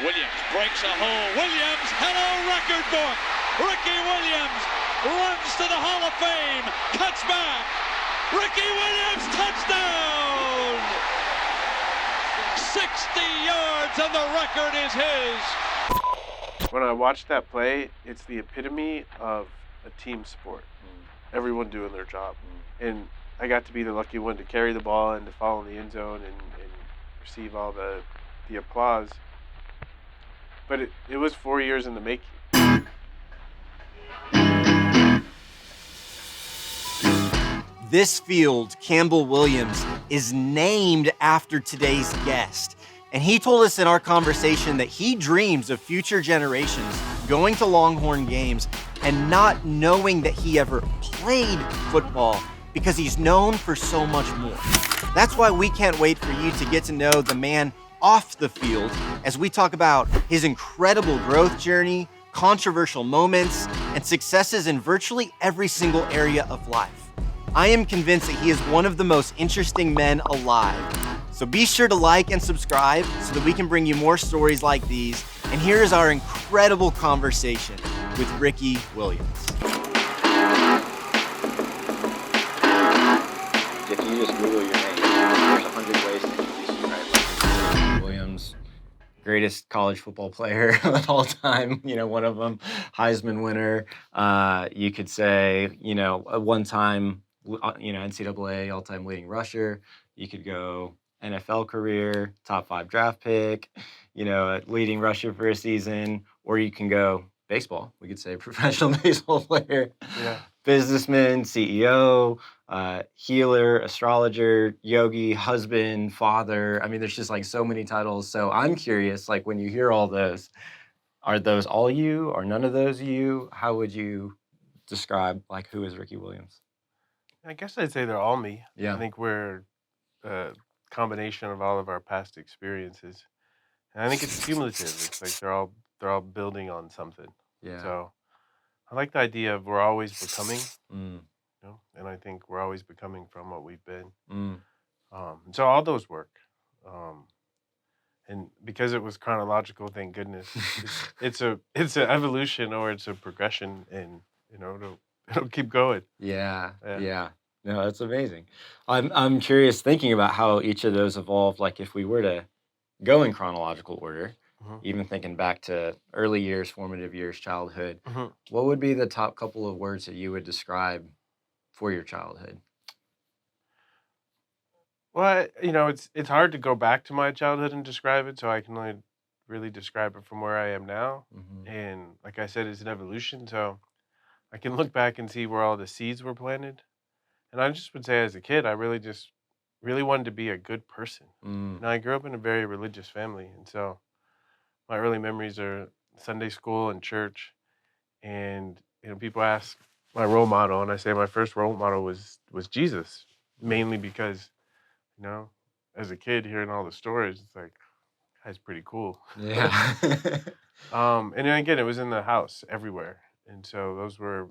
Williams breaks a hole. Williams, hello record book. Ricky Williams runs to the Hall of Fame, cuts back. Ricky Williams, touchdown! 60 yards and the record is his. When I watch that play, it's the epitome of a team sport. Everyone doing their job. And I got to be the lucky one to carry the ball and to fall in the end zone and receive all the applause. But it was 4 years in the making. This field, Campbell Williams, is named after today's guest. And he told us in our conversation that he dreams of future generations going to Longhorn games and not knowing that he ever played football because he's known for so much more. That's why we can't wait for you to get to know the man off the field as we talk about his incredible growth journey, controversial moments, and successes in virtually every single area of life. I am convinced that he is one of the most interesting men alive. So be sure to like and subscribe so that we can bring you more stories like these. And here is our incredible conversation with Ricky Williams. If you just Google your name, there's 100 ways to introduce you, right? Williams, greatest college football player of all time, one of them, Heisman winner. You could say, a one-time, NCAA all-time leading rusher. You could go NFL career, top 5 draft pick, a leading rusher for a season, or you can go baseball. We could say professional baseball player, businessman, CEO, healer, astrologer, yogi, husband, father. I mean, there's just like so many titles. So I'm curious, like when you hear all those, are those all you? Are none of those you? How would you describe like who is Ricky Williams? I guess I'd say they're all me. Yeah. I think we're a combination of all of our past experiences. And I think it's cumulative. It's like they're all building on something. Yeah. So I like the idea of we're always becoming, Mm. and I think we're always becoming from what we've been. Mm. So all those work. And because it was chronological, thank goodness, it's an evolution or it's a progression, and it'll keep going. Yeah. No, that's amazing. I'm curious thinking about how each of those evolved. Like if we were to go in chronological order, even thinking back to early years, formative years, childhood, what would be the top couple of words that you would describe for your childhood? Well, it's hard to go back to my childhood and describe it, so I can only really describe it from where I am now. And like I said, it's an evolution, so I can look back and see where all the seeds were planted. And I just would say as a kid, I really wanted to be a good person. Mm. Now, I grew up in a very religious family, and so my early memories are Sunday school and church. And people ask my role model, and I say my first role model was Jesus, mainly because as a kid hearing all the stories, it's like, guy's pretty cool. Yeah. And then again, it was in the house everywhere, and so those were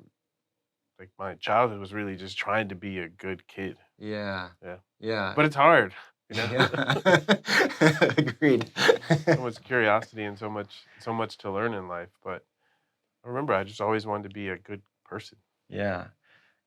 like my childhood was really just trying to be a good kid. Yeah. Yeah. But it's hard, Yeah. Agreed. So much curiosity and so much to learn in life. But I remember I just always wanted to be a good person. Yeah.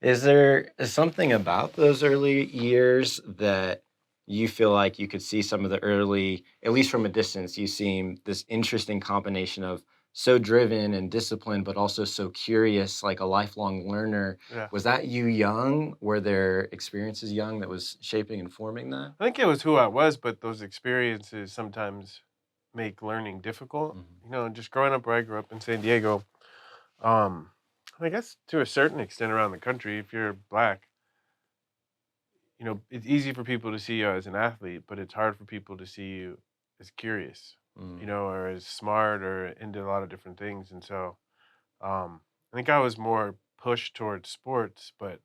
Is there something about those early years that you feel like you could see some of the early, at least from a distance, you seem this interesting combination of so driven and disciplined, but also so curious, like a lifelong learner. Yeah. Was that you young? Were there experiences young that was shaping and forming that? I think it was who I was, but those experiences sometimes make learning difficult. Just growing up where I grew up in San Diego, I guess to a certain extent around the country, if you're Black, it's easy for people to see you as an athlete, but it's hard for people to see you as curious, or as smart or into a lot of different things. And so I think I was more pushed towards sports, but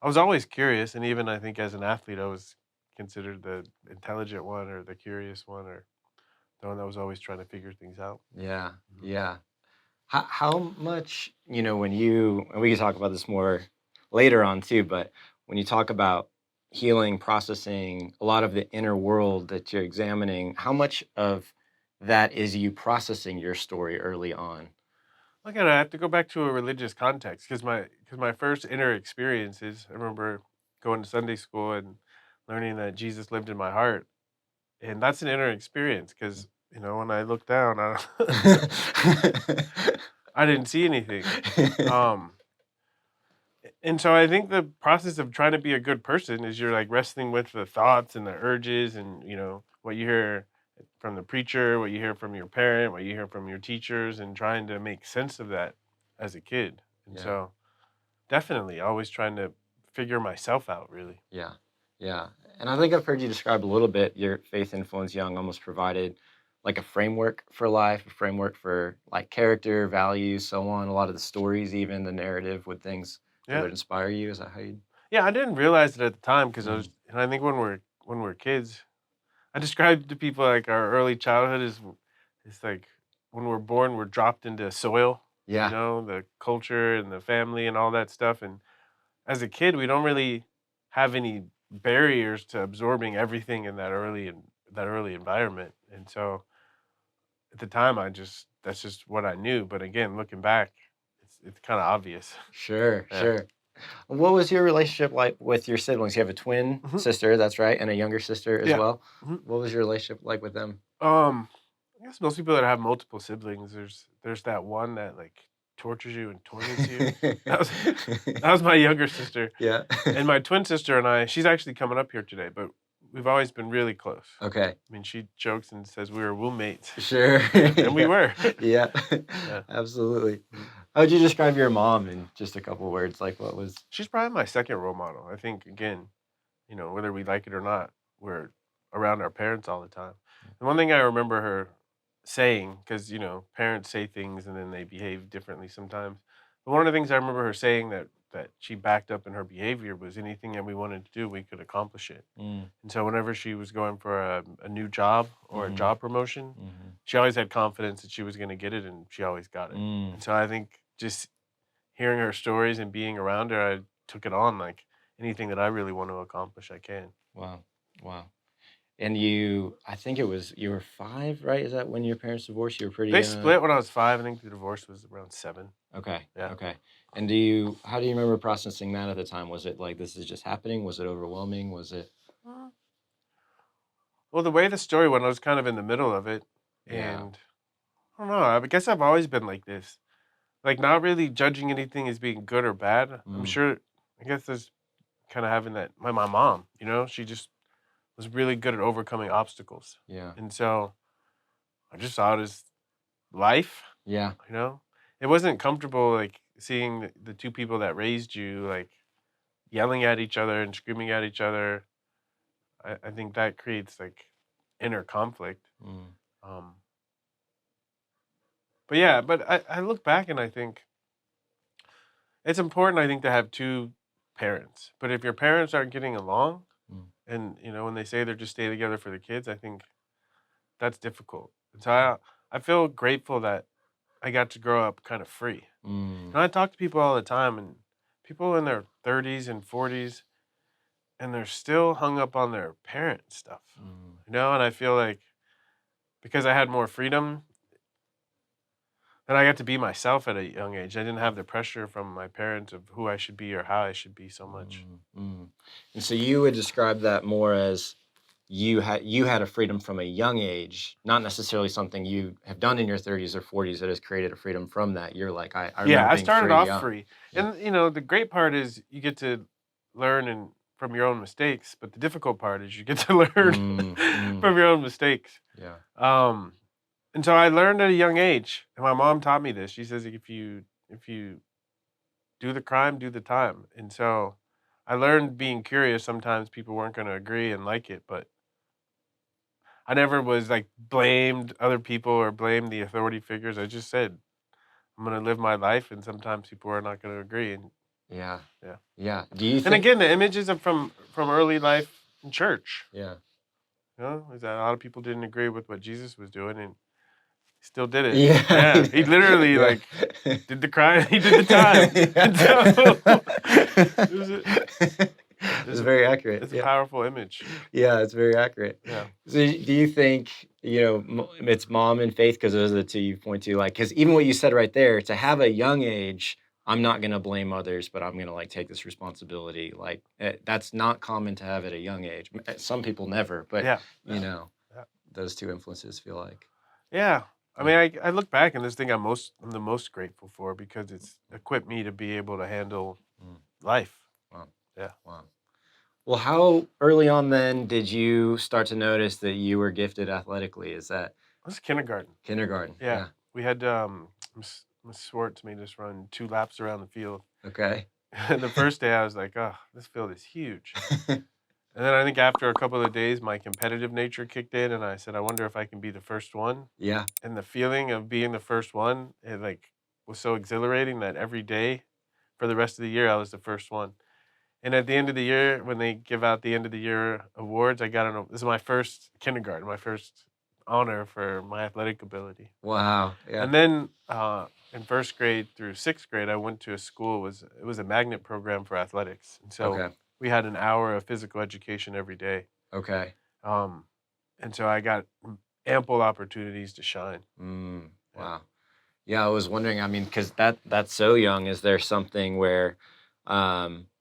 I was always curious. And even I think as an athlete, I was considered the intelligent one or the curious one or the one that was always trying to figure things out. Yeah. How much, when you, and we can talk about this more later on too, but when you talk about healing, processing, a lot of the inner world that you're examining, how much of that is you processing your story early on? Again, I have to go back to a religious context because my first inner experiences. I remember going to Sunday school and learning that Jesus lived in my heart, and that's an inner experience because when I look down, I didn't see anything. Um, and so I think the process of trying to be a good person is you're like wrestling with the thoughts and the urges, and what you hear from the preacher, what you hear from your parent, what you hear from your teachers, and trying to make sense of that as a kid. And Yeah. so definitely always trying to figure myself out, really. Yeah, yeah. And I think I've heard you describe a little bit your faith influence young almost provided like a framework for life, a framework for like character, values, so on. A lot of the stories, even the narrative with things that Yeah. would inspire you. Is that how you? Yeah, I didn't realize it at the time because and I think when we're kids, I describe to people like our early childhood is it's like when we're born, we're dropped into soil, Yeah. the culture and the family and all that stuff. And as a kid, we don't really have any barriers to absorbing everything in that early environment. And so at the time, that's just what I knew. But again, looking back, it's kind of obvious. Sure, Yeah. sure. What was your relationship like with your siblings? You have a twin Mhm. sister, that's right, and a younger sister as Yeah. well. Mhm. What was your relationship like with them? I guess most people that have multiple siblings, there's that one that like tortures you and torments you. That was my younger sister. Yeah. And my twin sister and I, she's actually coming up here today, but we've always been really close. Okay. I mean, she jokes and says we were roommates. Sure. And we were. Yeah. Yeah. Absolutely. How would you describe your mom in just a couple words? Like what was? She's probably my second role model. I think, again, whether we like it or not, we're around our parents all the time. And one thing I remember her saying, because, parents say things and then they behave differently sometimes. But one of the things I remember her saying that she backed up in her behavior was anything that we wanted to do, we could accomplish it. Mm, And so whenever she was going for a new job or a Mhm. job promotion, mhm, she always had confidence that she was going to get it, and she always got it. mm. And so I think just hearing her stories and being around her, I took it on like anything that I really want to accomplish, I can. Wow. Wow. And I think you were 5, right? Is that when your parents divorced? You were pretty They split when I was 5. I think the divorce was around 7. Okay. Yeah. Okay. And how do you remember processing that at the time? Was it like this is just happening? Was it overwhelming? Was it? Well, the way the story went, I was kind of in the middle of it. Yeah. And I don't know. I guess I've always been like this. Like, not really judging anything as being good or bad. I'm sure, I guess there's kind of having that. My mom, she just was really good at overcoming obstacles. Yeah. And so I just saw it as life, Yeah. It wasn't comfortable, like, seeing the two people that raised you, like, yelling at each other and screaming at each other. I think that creates, like, inner conflict. Mm. But yeah, I look back and I think it's important, I think, to have two parents. But if your parents aren't getting along, Mm. and when they say they're just stay together for the kids, I think that's difficult. And so I feel grateful that I got to grow up kind of free. Mm. And I talk to people all the time, and people in their 30s and 40s, and they're still hung up on their parent stuff. Mm. And I feel like because I had more freedom, then I got to be myself at a young age. I didn't have the pressure from my parents of who I should be or how I should be so much. Mm. And so you would describe that more as you had a freedom from a young age, not necessarily something you have done in your 30s or 40s that has created a freedom from that. You're like, I remember Yeah, I being started free off young. free. Yeah. And, the great part is you get to learn from your own mistakes, but the difficult part is you get to learn from your own mistakes. Yeah. And so I learned at a young age, and my mom taught me this. She says, if you do the crime, do the time. And so I learned being curious. Sometimes people weren't going to agree and like it, but I never was like blamed other people or blamed the authority figures. I just said, I'm going to live my life, and sometimes people are not going to agree. And Yeah. Yeah. Yeah. Do you think? and again, the images of from early life in church, Yeah. is that a lot of people didn't agree with what Jesus was doing, and he still did it. Yeah. He literally Yeah. like did the crime. He did the time. And so It's very accurate. it's Yeah. a powerful image. Yeah, it's very accurate. Yeah. So do you think It's mom and faith because those are the two you point to. Like, because even what you said right there, to have a young age, I'm not gonna blame others, but I'm gonna like take this responsibility. Like, that's not common to have at a young age. Some people never, but Yeah. you know, Yeah. those two influences feel like. Yeah. I mean, I look back and this thing I'm the most grateful for because it's equipped me to be able to handle life. Wow. Yeah. Wow. Well, how early on then did you start to notice that you were gifted athletically? Is that It was kindergarten. kindergarten? Yeah. We had Miss Swartz made us run 2 laps around the field. Okay. And the first day I was like, oh, this field is huge. And then I think after a couple of days, my competitive nature kicked in, and I said, I wonder if I can be the first one. Yeah. And the feeling of being the first one, it like was so exhilarating that every day for the rest of the year, I was the first one. And at the end of the year, when they give out the end of the year awards, I got this is my first kindergarten, my first honor for my athletic ability. Wow. Yeah. And then in first grade through 6th grade, I went to a school. It was a magnet program for athletics, and so Okay. we had an hour of physical education every day. Okay. And so I got ample opportunities to shine. Wow. Yeah, I was wondering. I mean, because that's so young. Is there something where,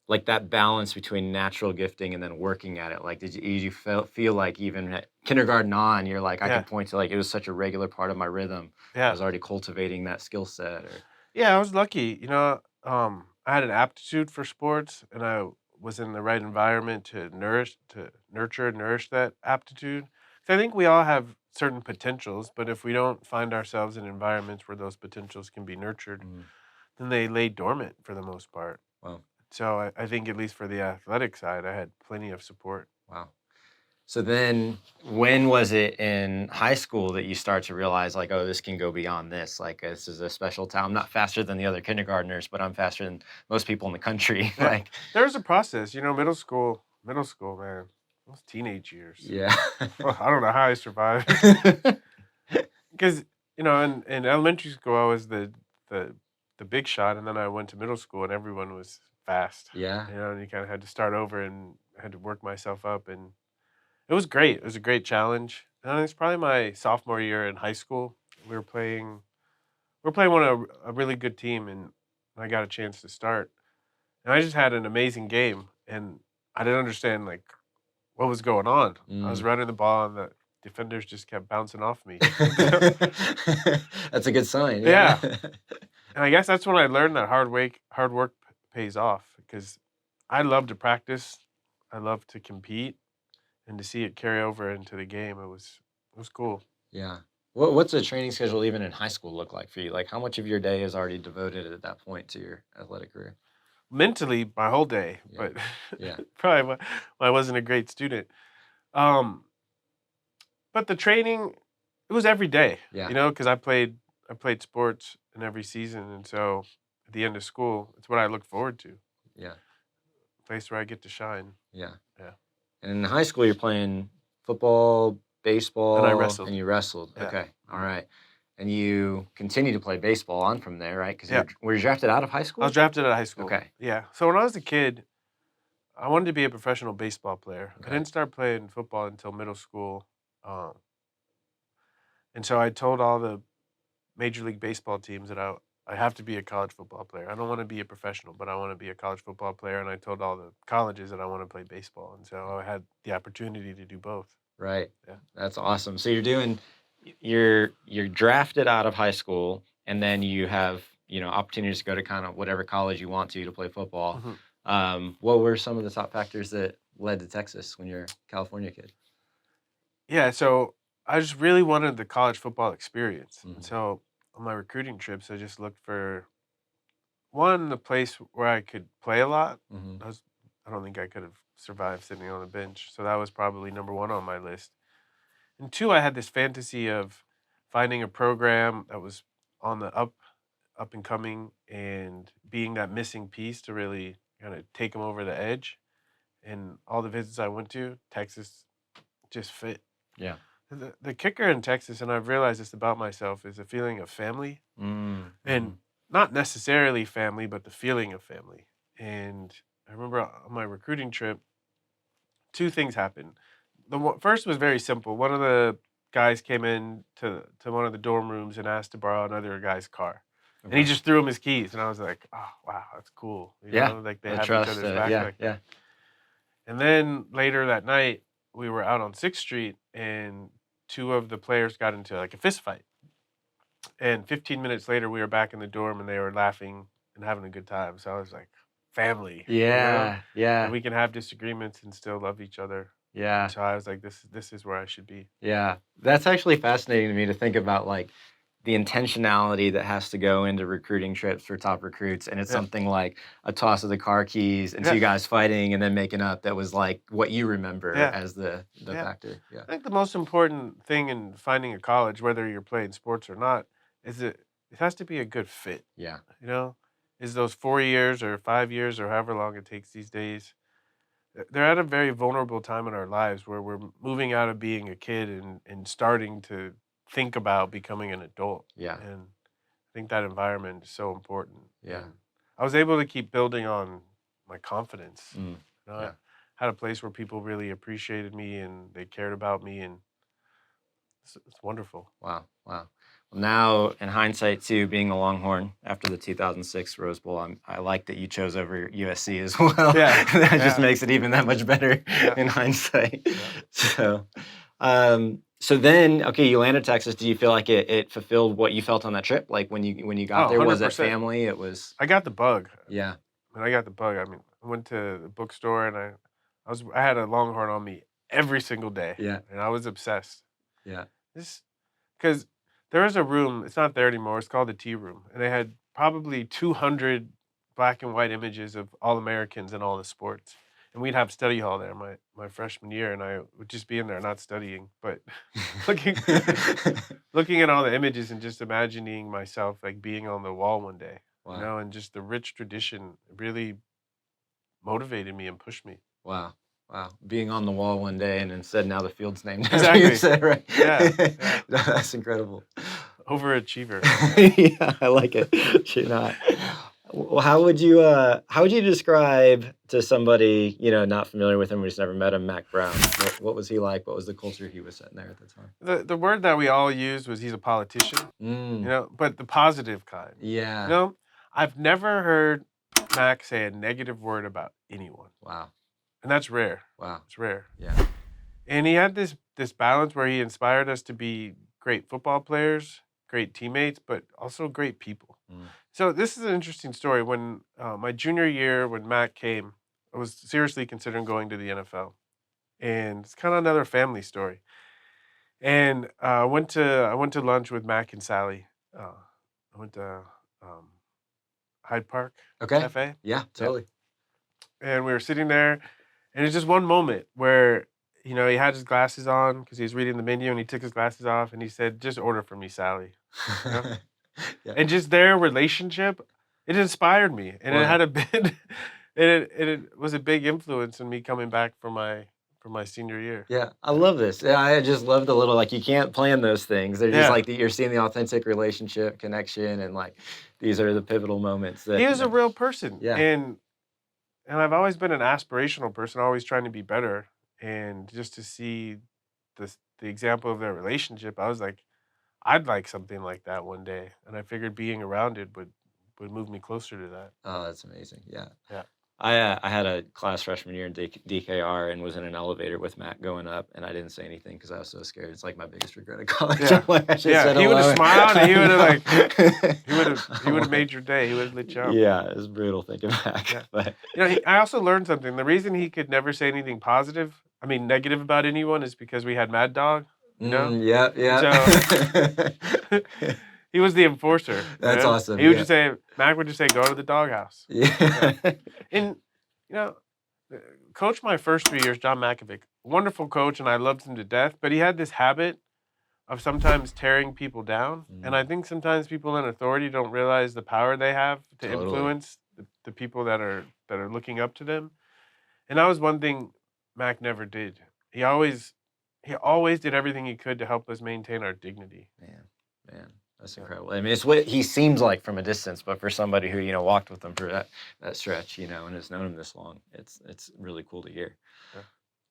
like that balance between natural gifting and then working at it? Like, did you feel like even at kindergarten on, you're like, I Yeah. can point to like it was such a regular part of my rhythm. I Yeah. was already cultivating that skill set. Or Yeah, I was lucky. I had an aptitude for sports, and I was in the right environment to nurture, and nourish that aptitude. 'Cause I think we all have certain potentials, but if we don't find ourselves in environments where those potentials can be nurtured, then they lay dormant for the most part. Wow. So I think at least for the athletic side, I had plenty of support. Wow. So then, when was it in high school that you start to realize, like, oh, this can go beyond this? Like, this is a special talent. I'm not faster than the other kindergartners, but I'm faster than most people in the country. Yeah. Like, There's a process, middle school, man, those teenage years. yeah. I don't know how I survived. Because, in elementary school, I was the big shot, and then I went to middle school, and everyone was fast. Yeah. And you kind of had to start over and had to work myself up, and it was great. It was a great challenge. And it's probably my sophomore year in high school. We were playing one of a really good team, and I got a chance to start. And I just had an amazing game, and I didn't understand like what was going on. I was running the ball, and the defenders just kept bouncing off me. That's a good sign. Yeah. And I guess that's when I learned that hard work pays off because I love to practice. I love to compete, and to see it carry over into the game, it was cool. Yeah. What's a training schedule even in high school look like for you? Like, how much of your day is already devoted at that point to your athletic career? Mentally, my whole day, Yeah. but Yeah. probably why I wasn't a great student. Um, but the training, it was every day. Yeah. Because I played sports in every season, and so at the end of school, it's what I look forward to. Yeah. Place where I get to shine. Yeah. Yeah. And in high school, you're playing football, baseball, And I wrestled. and you wrestled. Yeah. Okay. All right. And you continue to play baseball on from there, right? Because Yeah. were you drafted out of high school? I was drafted out of high school. Okay. Yeah. So when I was a kid, I wanted to be a professional baseball player. Okay. I didn't start playing football until middle school. And so I told all the Major League Baseball teams that I have to be a college football player. I don't want to be a professional, but I want to be a college football player. And I told all the colleges that I want to play baseball. And so I had the opportunity to do both. Right. Yeah. That's awesome. So you're drafted out of high school, and then you have opportunities to go to kind of whatever college you want to play football. Mhm. What were some of the top factors that led to Texas when you're a California kid? Yeah, so I just really wanted the college football experience. Mhm. And so on my recruiting trips, I just looked for the place where I could play a lot. Mhm. I don't think I could have survived sitting on the bench. So that was probably number one on my list. And two, I had this fantasy of finding a program that was on the up and coming and being that missing piece to really kind of take them over the edge. And all the visits I went to, Texas just fit. Yeah. The kicker in Texas, and I've realized this about myself, is a feeling of family. And not necessarily family, but the feeling of family. And I remember on my recruiting trip, two things happened. First was very simple. One of the guys came in to one of the dorm rooms and asked to borrow another guy's car. And he just threw him his keys. And I was like, oh, wow, that's cool. You know, like they the have trust, each other's back. yeah, like yeah. And then later that night, we were out on 6th Street and 2 of the players got into like a fist fight. And 15 minutes later, we were back in the dorm and they were laughing and having a good time. So I was like, family. Yeah, yeah. And we can have disagreements and still love each other. Yeah. So I was like, this is where I should be. Yeah. That's actually fascinating to me to think about, like, the intentionality that has to go into recruiting trips for top recruits. And it's something like a toss of the car keys and 2 guys fighting and then making up that was like what you remember as the factor. Yeah. I think the most important thing in finding a college, whether you're playing sports or not, is it has to be a good fit. Yeah. You know, is those 4 years or 5 years or however long it takes these days. They're at a very vulnerable time in our lives where we're moving out of being a kid and starting to think about becoming an adult. Yeah. And I think that environment is so important. Yeah. And I was able to keep building on my confidence. You know, I had a place where people really appreciated me and they cared about me, and it's wonderful. Wow. Wow. Well, now, in hindsight, too, being a Longhorn after the 2006 Rose Bowl, I like that you chose over USC as well. Yeah. That just makes it even that much better in hindsight. Yeah. So then, okay, you landed Texas. Do you feel like it fulfilled what you felt on that trip? Like when you got there, was it 100%. family? It was. I got the bug. Yeah. I got the bug. I mean, I went to the bookstore and I had a Longhorn on me every single day. Yeah. And I was obsessed. Yeah. Because there is a room, it's not there anymore, it's called the Tea Room. And they had probably 200 black and white images of all Americans in all the sports. And we'd have study hall there my freshman year, and I would just be in there not studying, but looking at all the images and just imagining myself like being on the wall one day. Wow. You know, and just the rich tradition really motivated me and pushed me. Wow. Wow. Being on the wall one day and instead now the field's named after Exactly. you said, right? Yeah. That's incredible. Overachiever. Yeah, I like it. Should not. Well, how would you describe to somebody, not familiar with him, who's never met him, Mack Brown? What was he like? What was the culture he was setting there at the time? The word that we all used was he's a politician, but the positive kind. Yeah. I've never heard Mack say a negative word about anyone. Wow. And that's rare. Wow. It's rare. Yeah. And he had this balance where he inspired us to be great football players, great teammates, but also great people. So this is an interesting story. When my junior year, when Mack came, I was seriously considering going to the NFL. And it's kind of another family story. And I went to lunch with Mack and Sally. I went to Hyde Park Cafe. Yeah, totally. And we were sitting there, and it's just one moment where, he had his glasses on because he was reading the menu, and he took his glasses off, and he said, "Just order for me, Sally." Yeah. And just their relationship, it inspired me, and it had a bit, it was a big influence in me coming back for my senior year. Yeah, I love this. Yeah, I just love the little, you can't plan those things. They're just you're seeing the authentic relationship, connection, and these are the pivotal moments. That He was a real person. Yeah. And I've always been an aspirational person, always trying to be better. And just to see the example of their relationship, I was like, I'd like something like that one day. And I figured being around it would move me closer to that. Oh, that's amazing. Yeah. Yeah. I had a class freshman year in DKR and was in an elevator with Matt going up, and I didn't say anything because I was so scared. It's like my biggest regret at college. Yeah, Said he would have smiled, and he would have he would have made your day. He would have lit you up. Yeah, it was brutal thinking back. Yeah. But I also learned something. The reason he could never say anything negative about anyone is because we had Mad Dog. Yeah. So, he was the enforcer. That's awesome. He would just say, Mack would just say, "Go to the doghouse." Yeah. And coach my first 3 years, John Mackovic, wonderful coach, and I loved him to death. But he had this habit of sometimes tearing people down, and I think sometimes people in authority don't realize the power they have to influence the people that are looking up to them. And that was one thing Mack never did. He always did everything he could to help us maintain our dignity. Man. That's incredible. I mean, it's what he seems like from a distance, but for somebody who walked with him for that stretch, and has known him this long, it's really cool to hear. Yeah.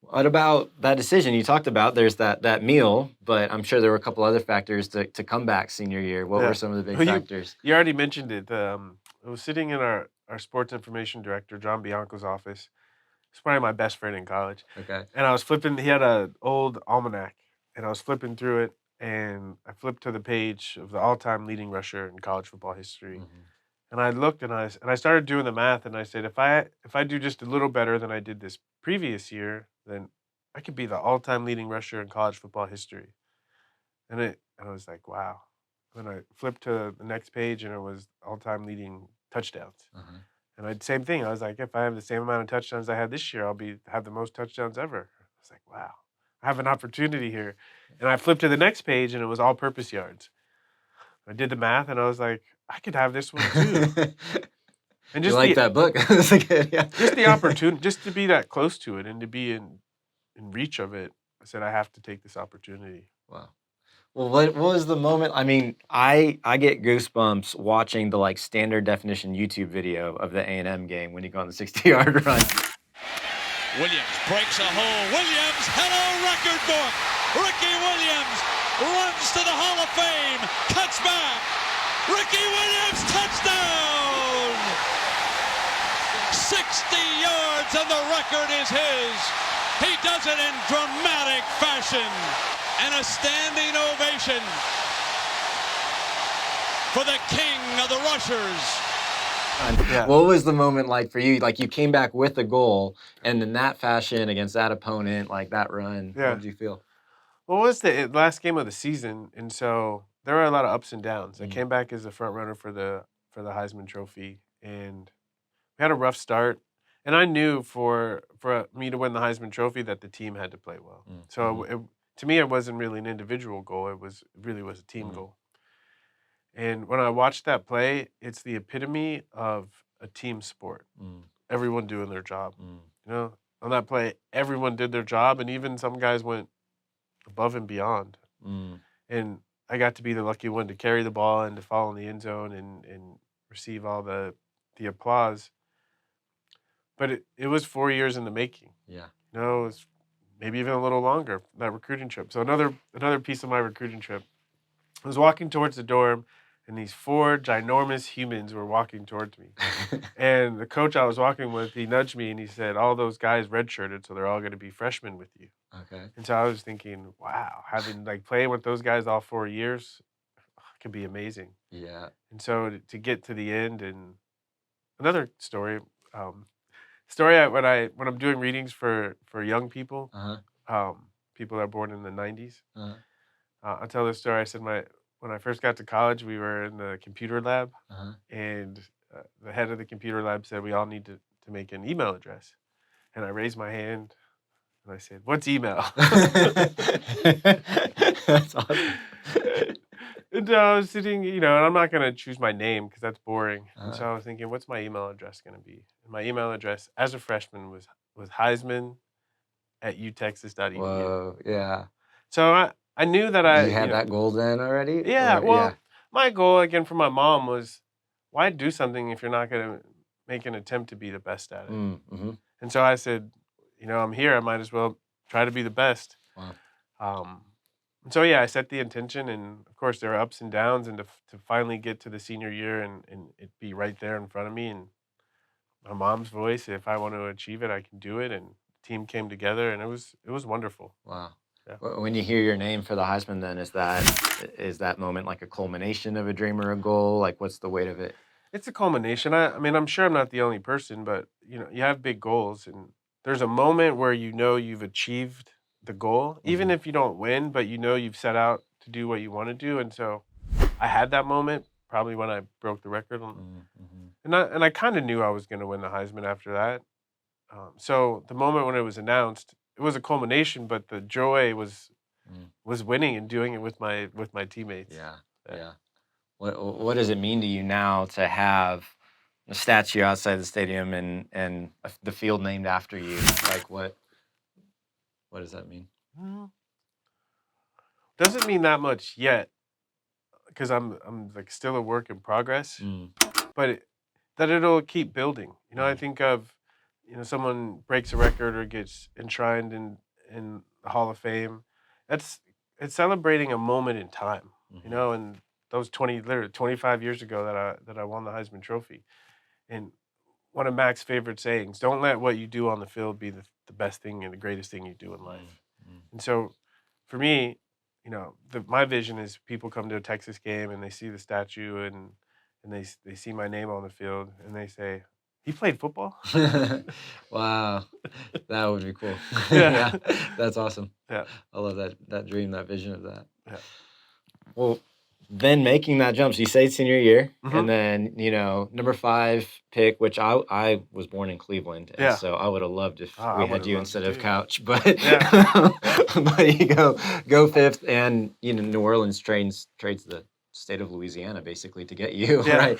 What about that decision you talked about? There's that meal, but I'm sure there were a couple other factors to come back senior year. What Yeah. were some of the big Well, factors? You already mentioned it. I was sitting in our sports information director, John Bianco's office. He's probably my best friend in college. Okay. And I was flipping, he had an old almanac, and I was flipping through it, and I flipped to the page of the all-time leading rusher in college football history. And I looked, and I started doing the math, and I said, if I do just a little better than I did this previous year, then I could be the all-time leading rusher in college football history. And I was like, wow. Then I flipped to the next page, and it was all-time leading touchdowns. And same thing. I was like, if I have the same amount of touchdowns I had this year, I'll have the most touchdowns ever. I was like, wow, I have an opportunity here. And I flipped to the next page, and it was all-purpose yards. I did the math, and I was like, I could have this one too. And You like that book? Yeah. Just the opportunity, just to be that close to it and to be in reach of it. I said, I have to take this opportunity. Wow. Well, what was the moment? I mean, I get goosebumps watching the like standard definition YouTube video of the A&M game when you go on the 60-yard run. Williams breaks a hole. Williams, hello record book. Ricky Williams runs to the Hall of Fame, cuts back. Ricky Williams, touchdown! 60 yards and the record is his. He does it in dramatic fashion. And a standing ovation for the king of the rushers. Yeah. What was the moment like for you? Like you came back with a goal, and in that fashion against that opponent, like that run, Yeah. What did you feel? Well, it was the last game of the season, and so there were a lot of ups and downs. I came back as a front runner for the Heisman Trophy, and we had a rough start. And I knew for me to win the Heisman Trophy that the team had to play well. So to me, it wasn't really an individual goal. It really was a team goal. And when I watched that play, it's the epitome of a team sport. Everyone doing their job. You know, on that play, everyone did their job, and even some guys went above and beyond. And I got to be the lucky one to carry the ball and to fall in the end zone and receive all the applause. But it was 4 years in the making. Yeah. You know, it was maybe even a little longer, that recruiting trip. So another piece of my recruiting trip, I was walking towards the dorm, and these 4 ginormous humans were walking towards me. And the coach I was walking with, he nudged me, and he said, all those guys redshirted, so they're all going to be freshmen with you. Okay. And so I was thinking, wow, having playing with those guys all 4 years could be amazing. Yeah. And so to get to the end, and another story, when I'm doing readings for young people, people that are born in the 90s, I'll tell this story. I said when I first got to college, we were in the computer lab, and the head of the computer lab said we all need to make an email address. And I raised my hand, and I said, what's email? That's awesome. And I was sitting, and I'm not going to choose my name because that's boring. And so I was thinking, what's my email address going to be? And my email address as a freshman was Heisman@utexas.edu. Whoa, yeah. So I knew that You had that goal then already? Yeah, my goal, again, from my mom was, why do something if you're not going to make an attempt to be the best at it? And so I said, I'm here, I might as well try to be the best. Wow. And so, yeah, I set the intention, and of course there are ups and downs, and to finally get to the senior year and it be right there in front of me, and my mom's voice, if I want to achieve it, I can do it, and the team came together, and it was wonderful. Wow. Yeah. When you hear your name for the Heisman, then is that moment like a culmination of a dream or a goal? Like, what's the weight of it? It's a culmination. I mean, I'm sure I'm not the only person, but you have big goals, and there's a moment where you've achieved the goal, even if you don't win, but you've set out to do what you want to do. And so I had that moment probably when I broke the record, and I kind of knew I was going to win the Heisman after that. So the moment when it was announced, it was a culmination, but the joy was winning and doing it with my teammates. Yeah. What does it mean to you now to have a statue outside the stadium and the field named after you? Like what does that mean? Doesn't mean that much yet, because I'm like still a work in progress. But that it'll keep building. I think of someone breaks a record or gets enshrined in the Hall of Fame, it's celebrating a moment in time, and those literally 25 years ago that I won the Heisman Trophy. And one of Mack's favorite sayings, don't let what you do on the field be the best thing and the greatest thing you do in life. And so for me, my vision is people come to a Texas game and they see the statue and they see my name on the field and they say, he played football? Wow, that would be cool. Yeah. That's awesome. Yeah. I love that dream, that vision of that. Yeah. Well, then making that jump, so you say senior year, Mhm. and then number 5 pick, which I was born in Cleveland, and Yeah. so I would have loved if I we would've had you loved instead it of too. Couch, but Yeah. but you go 5th, and New Orleans trades the state of Louisiana basically to get you, Yeah. right?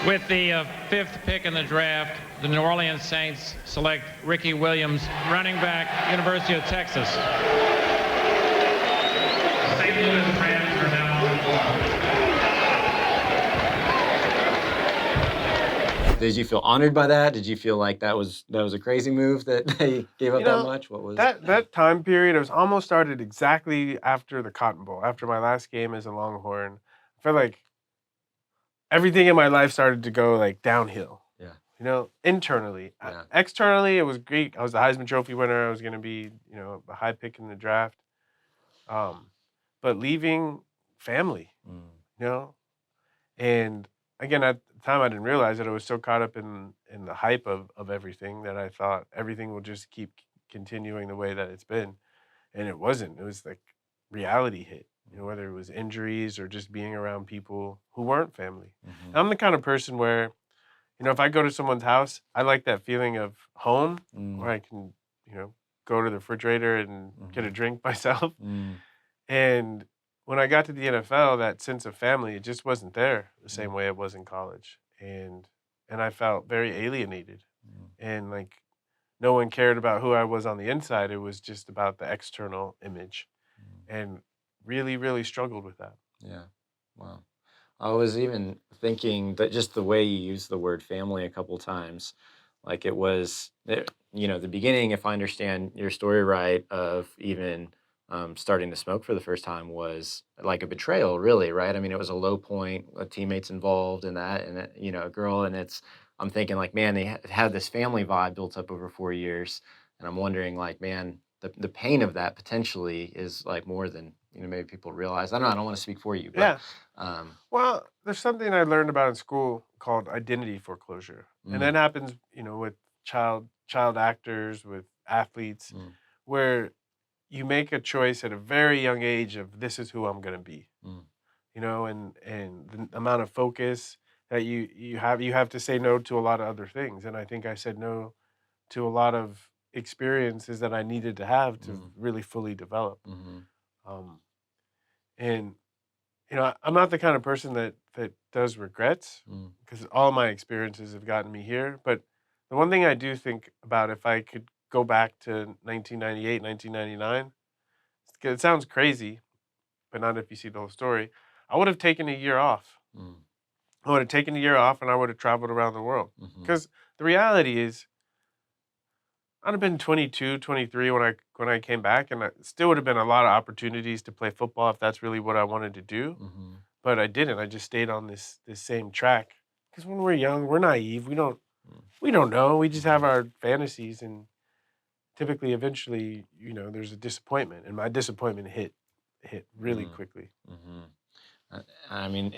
With the 5th pick in the draft, the New Orleans Saints select Ricky Williams, running back, University of Texas. St. Louis Rams are now Did you feel honored by that? Did you feel like that was a crazy move that they gave up that much? What was that time period? It was almost started exactly after the Cotton Bowl, after my last game as a Longhorn. I felt like everything in my life started to go like downhill. Yeah. Internally. Yeah. Externally, it was great. I was the Heisman Trophy winner. I was going to be, a high pick in the draft. But leaving family, and again, at the time I didn't realize that I was so caught up in the hype of everything that I thought everything will just keep continuing the way that it's been. And it wasn't. It was like reality hit, whether it was injuries or just being around people who weren't family. And I'm the kind of person where, if I go to someone's house, I like that feeling of home where I can, go to the refrigerator and get a drink myself. And when I got to the NFL, that sense of family, it just wasn't there the same way it was in college. And I felt very alienated. And like no one cared about who I was on the inside. It was just about the external image. And really, really struggled with that. Yeah. Wow. I was even thinking that just the way you used the word family a couple times, like the beginning, if I understand your story right, of even starting to smoke for the first time was like a betrayal, really, right? I mean, it was a low point, teammates involved in that, and a girl, and I'm thinking like, man, they had this family vibe built up over 4 years, and I'm wondering like, man, the pain of that potentially is like more than maybe people realize. I don't want to speak for you, but Yeah. Well, there's something I learned about in school called identity foreclosure, and that happens, with child actors, with athletes, where you make a choice at a very young age of this is who I'm going to be, and the amount of focus that you have to say no to a lot of other things, and I think I said no to a lot of experiences that I needed to have to really fully develop, and. I'm not the kind of person that does regrets because all my experiences have gotten me here. But the one thing I do think about if I could go back to 1998, 1999, it sounds crazy, but not if you see the whole story. I would have taken a year off. I would have taken a year off and I would have traveled around the world. Because the reality is, I'd have been 22, 23 when I came back, and I still would have been a lot of opportunities to play football if that's really what I wanted to do. But I didn't. I just stayed on this same track. Because when we're young, we're naive. We don't know. We just have our fantasies, and typically, eventually, there's a disappointment, and my disappointment hit really quickly. I mean,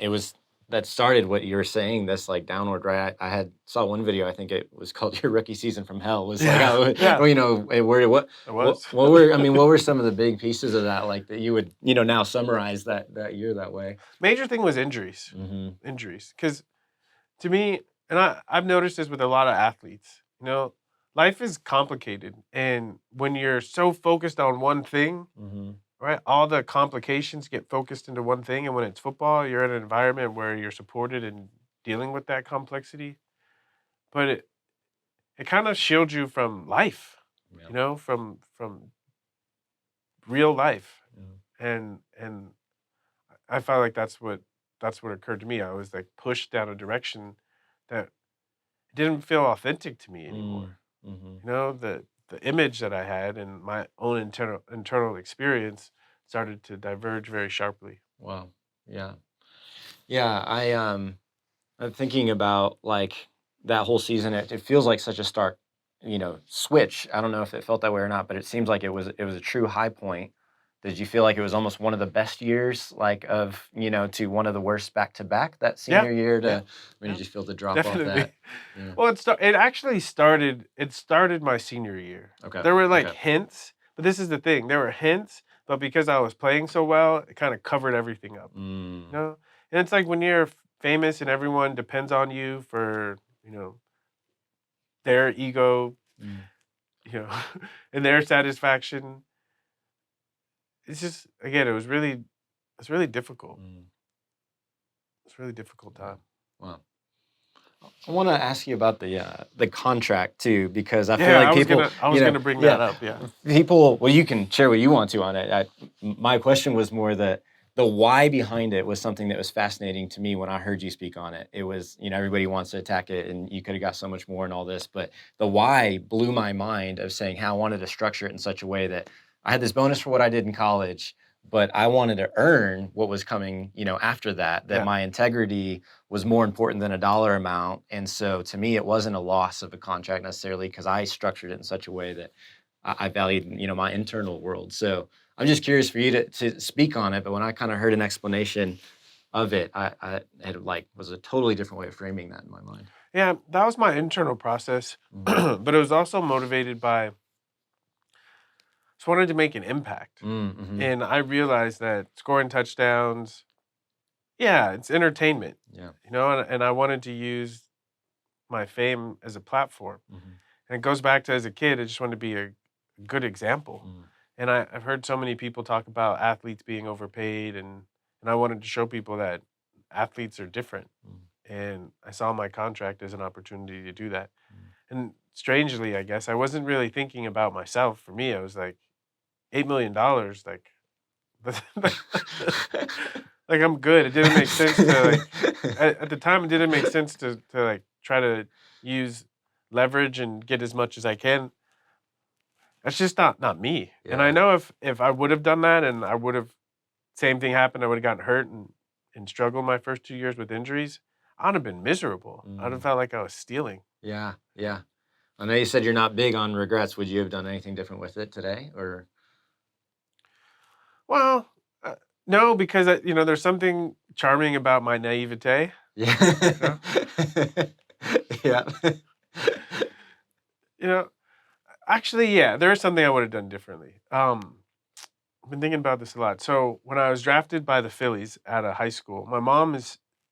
that started what you were saying, this like downward, right? I saw one video, I think it was called Your Rookie Season from Hell. Was like, what were some of the big pieces of that, like that you would, now summarize that year that way? Major thing was injuries. Injuries. Because to me, and I've noticed this with a lot of athletes, life is complicated. And when you're so focused on one thing, right, all the complications get focused into one thing. And when it's football, you're in an environment where you're supported and dealing with that complexity. But it kind of shields you from life, from real life. And I felt like that's what occurred to me. I was like pushed down a direction that didn't feel authentic to me anymore. Mm-hmm. You know, the image that I had and my own internal experience started to diverge very sharply. Wow. Yeah. Yeah. I'm thinking about like that whole season. It feels like such a stark, switch. I don't know if it felt that way or not, but it seems like it was a true high point. Did you feel like it was almost one of the best years, like of to one of the worst back to back that Yeah, senior year? yeah, When yeah, you just feel the drop off definitely. that? Yeah. Well, it actually started. It started my senior year. Okay. There were like Okay. hints, but this is the thing. There were hints, but because I was playing so well, it kind of covered everything up. Mm. You know, and it's like when you're famous and everyone depends on you for their ego, Mm. and their satisfaction. It's just again, it's really difficult. Mm. It's a really difficult time. Wow. I want to ask you about the contract too, because I feel Yeah, like people. I was gonna bring that up. Yeah. People. Well, you can share what you want to on it. My question was more the why behind it was something that was fascinating to me when I heard you speak on it. It was everybody wants to attack it, and you could have got so much more and all this, but the why blew my mind of saying how I wanted to structure it in such a way that I had this bonus for what I did in college, but I wanted to earn what was coming, after that. That Yeah. my integrity was more important than a dollar amount. And so to me, it wasn't a loss of a contract necessarily because I structured it in such a way that I valued, my internal world. So I'm just curious for you to speak on it. But when I kind of heard an explanation of it, I had was a totally different way of framing that in my mind. Yeah, that was my internal process, but it was also motivated by just wanted to make an impact. Mm-hmm. And I realized that scoring touchdowns, yeah, it's entertainment, Yeah. and I wanted to use my fame as a platform. Mm-hmm. And it goes back to as a kid, I just wanted to be a good example. Mm. And I've heard so many people talk about athletes being overpaid, and I wanted to show people that athletes are different. Mm. And I saw my contract as an opportunity to do that. Mm. And strangely, I guess, I wasn't really thinking about myself. For me, I was like, $8 million, like, like I'm good. It didn't make sense to at the time. It didn't make sense to like try to use leverage and get as much as I can. That's just not me. And I Yeah. know if I would have done that and I would have same thing happened, I would have gotten hurt and struggled my first 2 years with injuries. I'd have been miserable. I'd have felt like I was stealing. Yeah. Yeah. I know you said you're not big on regrets. Would you have done anything different with it today, or? Well, no, because there's something charming about my naivete. Yeah. Yeah. Actually, yeah, there is something I would have done differently. I've been thinking about this a lot. So when I was drafted by the Phillies out of high school, my mom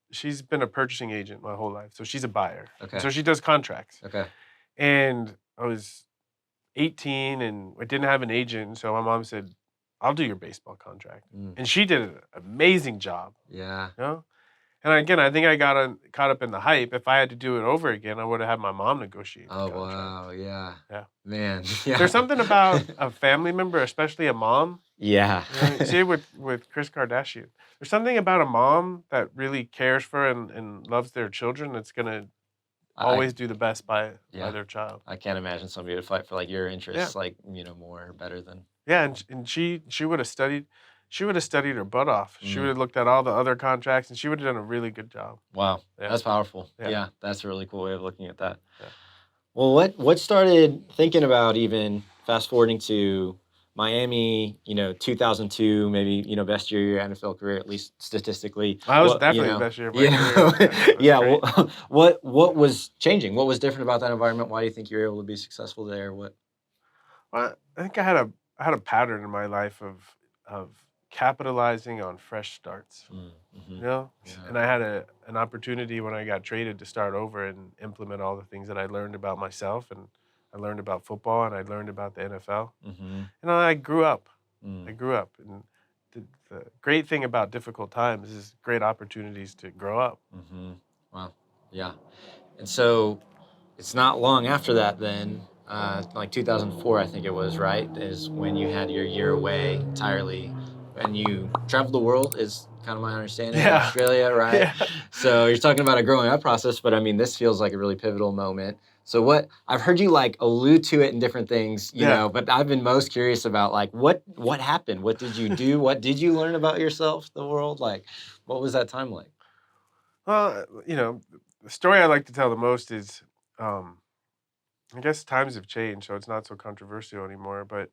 she's been a purchasing agent my whole life, so she's a buyer. Okay. So she does contracts. Okay. And I was 18 and I didn't have an agent, so my mom said, "I'll do your baseball contract." Mm. And she did an amazing job. Yeah. And again, I think I got caught up in the hype. If I had to do it over again, I would have had my mom negotiate the Oh contract. wow. Yeah. Yeah. Man. Yeah. There's something about a family member, especially a mom. Yeah. You see it with Kris Kardashian. There's something about a mom that really cares for and loves their children that's going to always do the best by their child. I can't imagine somebody would fight for like your interests, like more better than. Yeah, and she would have studied. She would have studied her butt off. She would have looked at all the other contracts, and she would have done a really good job. Wow, Yeah. that's powerful. Yeah. Yeah, that's a really cool way of looking at that. Yeah. Well, what started thinking about even fast forwarding to Miami? 2002, maybe best year of your NFL career, at least statistically. I was definitely the best year of my career. Yeah. Great. What was changing? What was different about that environment? Why do you think you were able to be successful there? What? Well, I think I had a pattern in my life of capitalizing on fresh starts. Mm-hmm. Yeah. Yeah. And I had an opportunity when I got traded to start over and implement all the things that I learned about myself, and I learned about football, and I learned about the NFL. Mm-hmm. And I grew up. Mm. I grew up, and the great thing about difficult times is great opportunities to grow up. Mm-hmm. Wow. Yeah. And so it's not long after that then, like 2004, I think it was, right, is when you had your year away entirely, and you traveled the world. Is kind of my understanding. Yeah. Australia, right? Yeah. So you're talking about a growing up process, but I mean, this feels like a really pivotal moment. So what I've heard you like allude to it in different things, you know, but I've been most curious about like what happened? What did you do? What did you learn about yourself, the world? Like, what was that time like? Well, you know, the story I like to tell the most is, I guess times have changed, so it's not so controversial anymore. But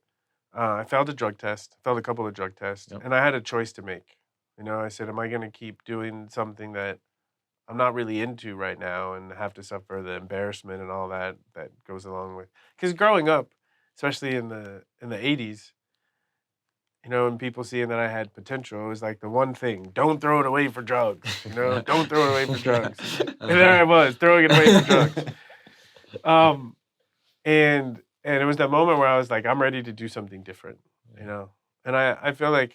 I failed a drug test, failed a couple of drug tests, Yep. and I had a choice to make. You know, I said, am I going to keep doing something that I'm not really into right now and have to suffer the embarrassment and all that goes along with? Because growing up, especially in the '80s, you know, and people seeing that I had potential, it was like the one thing: don't throw it away for drugs. You know, don't throw it away for drugs. And there I was throwing it away for drugs. Um, and it was that moment where I was like, I'm ready to do something different. You know, and I feel like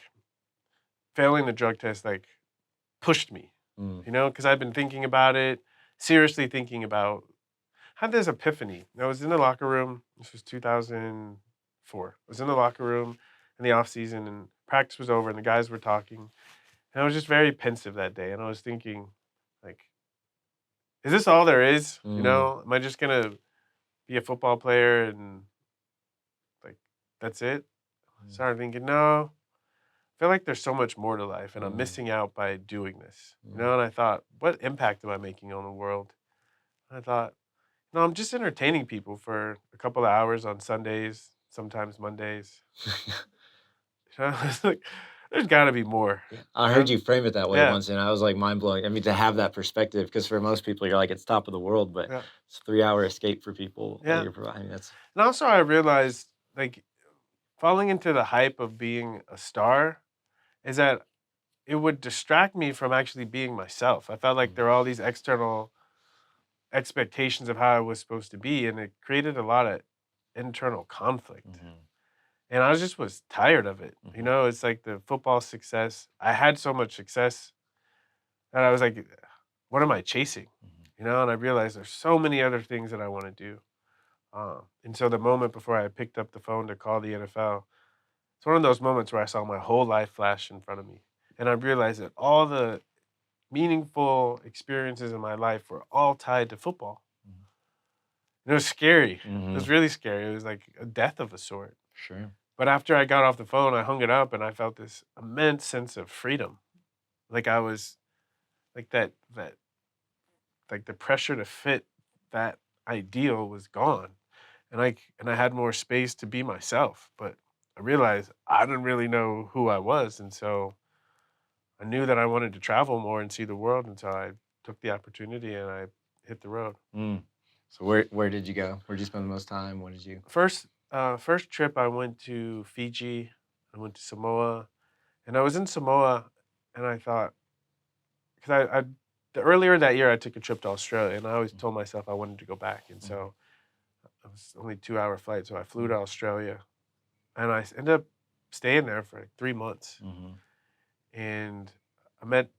failing the drug test like pushed me. You know, because I've been thinking about it, seriously thinking about. I had this epiphany. I was in the locker room. This was 2004. I was in the locker room in the off season, and practice was over, and the guys were talking. And I was just very pensive that day, and I was thinking, like, is this all there is? You know, am I just gonna be a football player and like that's it? I started thinking, no. I feel like there's so much more to life, and I'm missing out by doing this. You know, and I thought, what impact am I making on the world? And I thought, no, I'm just entertaining people for a couple of hours on Sundays, sometimes Mondays. You know, it's like, there's got to be more. I heard you frame it that way Yeah. once, and I was like mind blowing. I mean, to have that perspective, because for most people, you're like it's top of the world, but it's a 3-hour escape for people that you're providing. That's And also, I realized like falling into the hype of being a star is that it would distract me from actually being myself. I felt like there were all these external expectations of how I was supposed to be, and it created a lot of internal conflict. And I was tired of it. You know, it's like the football success. I had so much success that I was like, what am I chasing? You know, and I realized there's so many other things that I want to do. And so the moment before I picked up the phone to call the NFL, it's one of those moments where I saw my whole life flash in front of me. And I realized that all the meaningful experiences in my life were all tied to football. And it was scary. It was really scary. It was like a death of a sort. sure. But after I got off the phone, I hung it up and I felt this immense sense of freedom. Like I was like that like the pressure to fit that ideal was gone. And I had more space to be myself. But I realized I didn't really know who I was. And so I knew that I wanted to travel more and see the world. And so I took the opportunity and I hit the road. So where did you go? Where did you spend the most time? What did you? First trip I went to Fiji. I went to Samoa. And I was in Samoa and I thought, because the earlier that year I took a trip to Australia and I always told myself I wanted to go back. And so it was only a 2-hour flight. So I flew to Australia and I ended up staying there for like 3 months. And I met,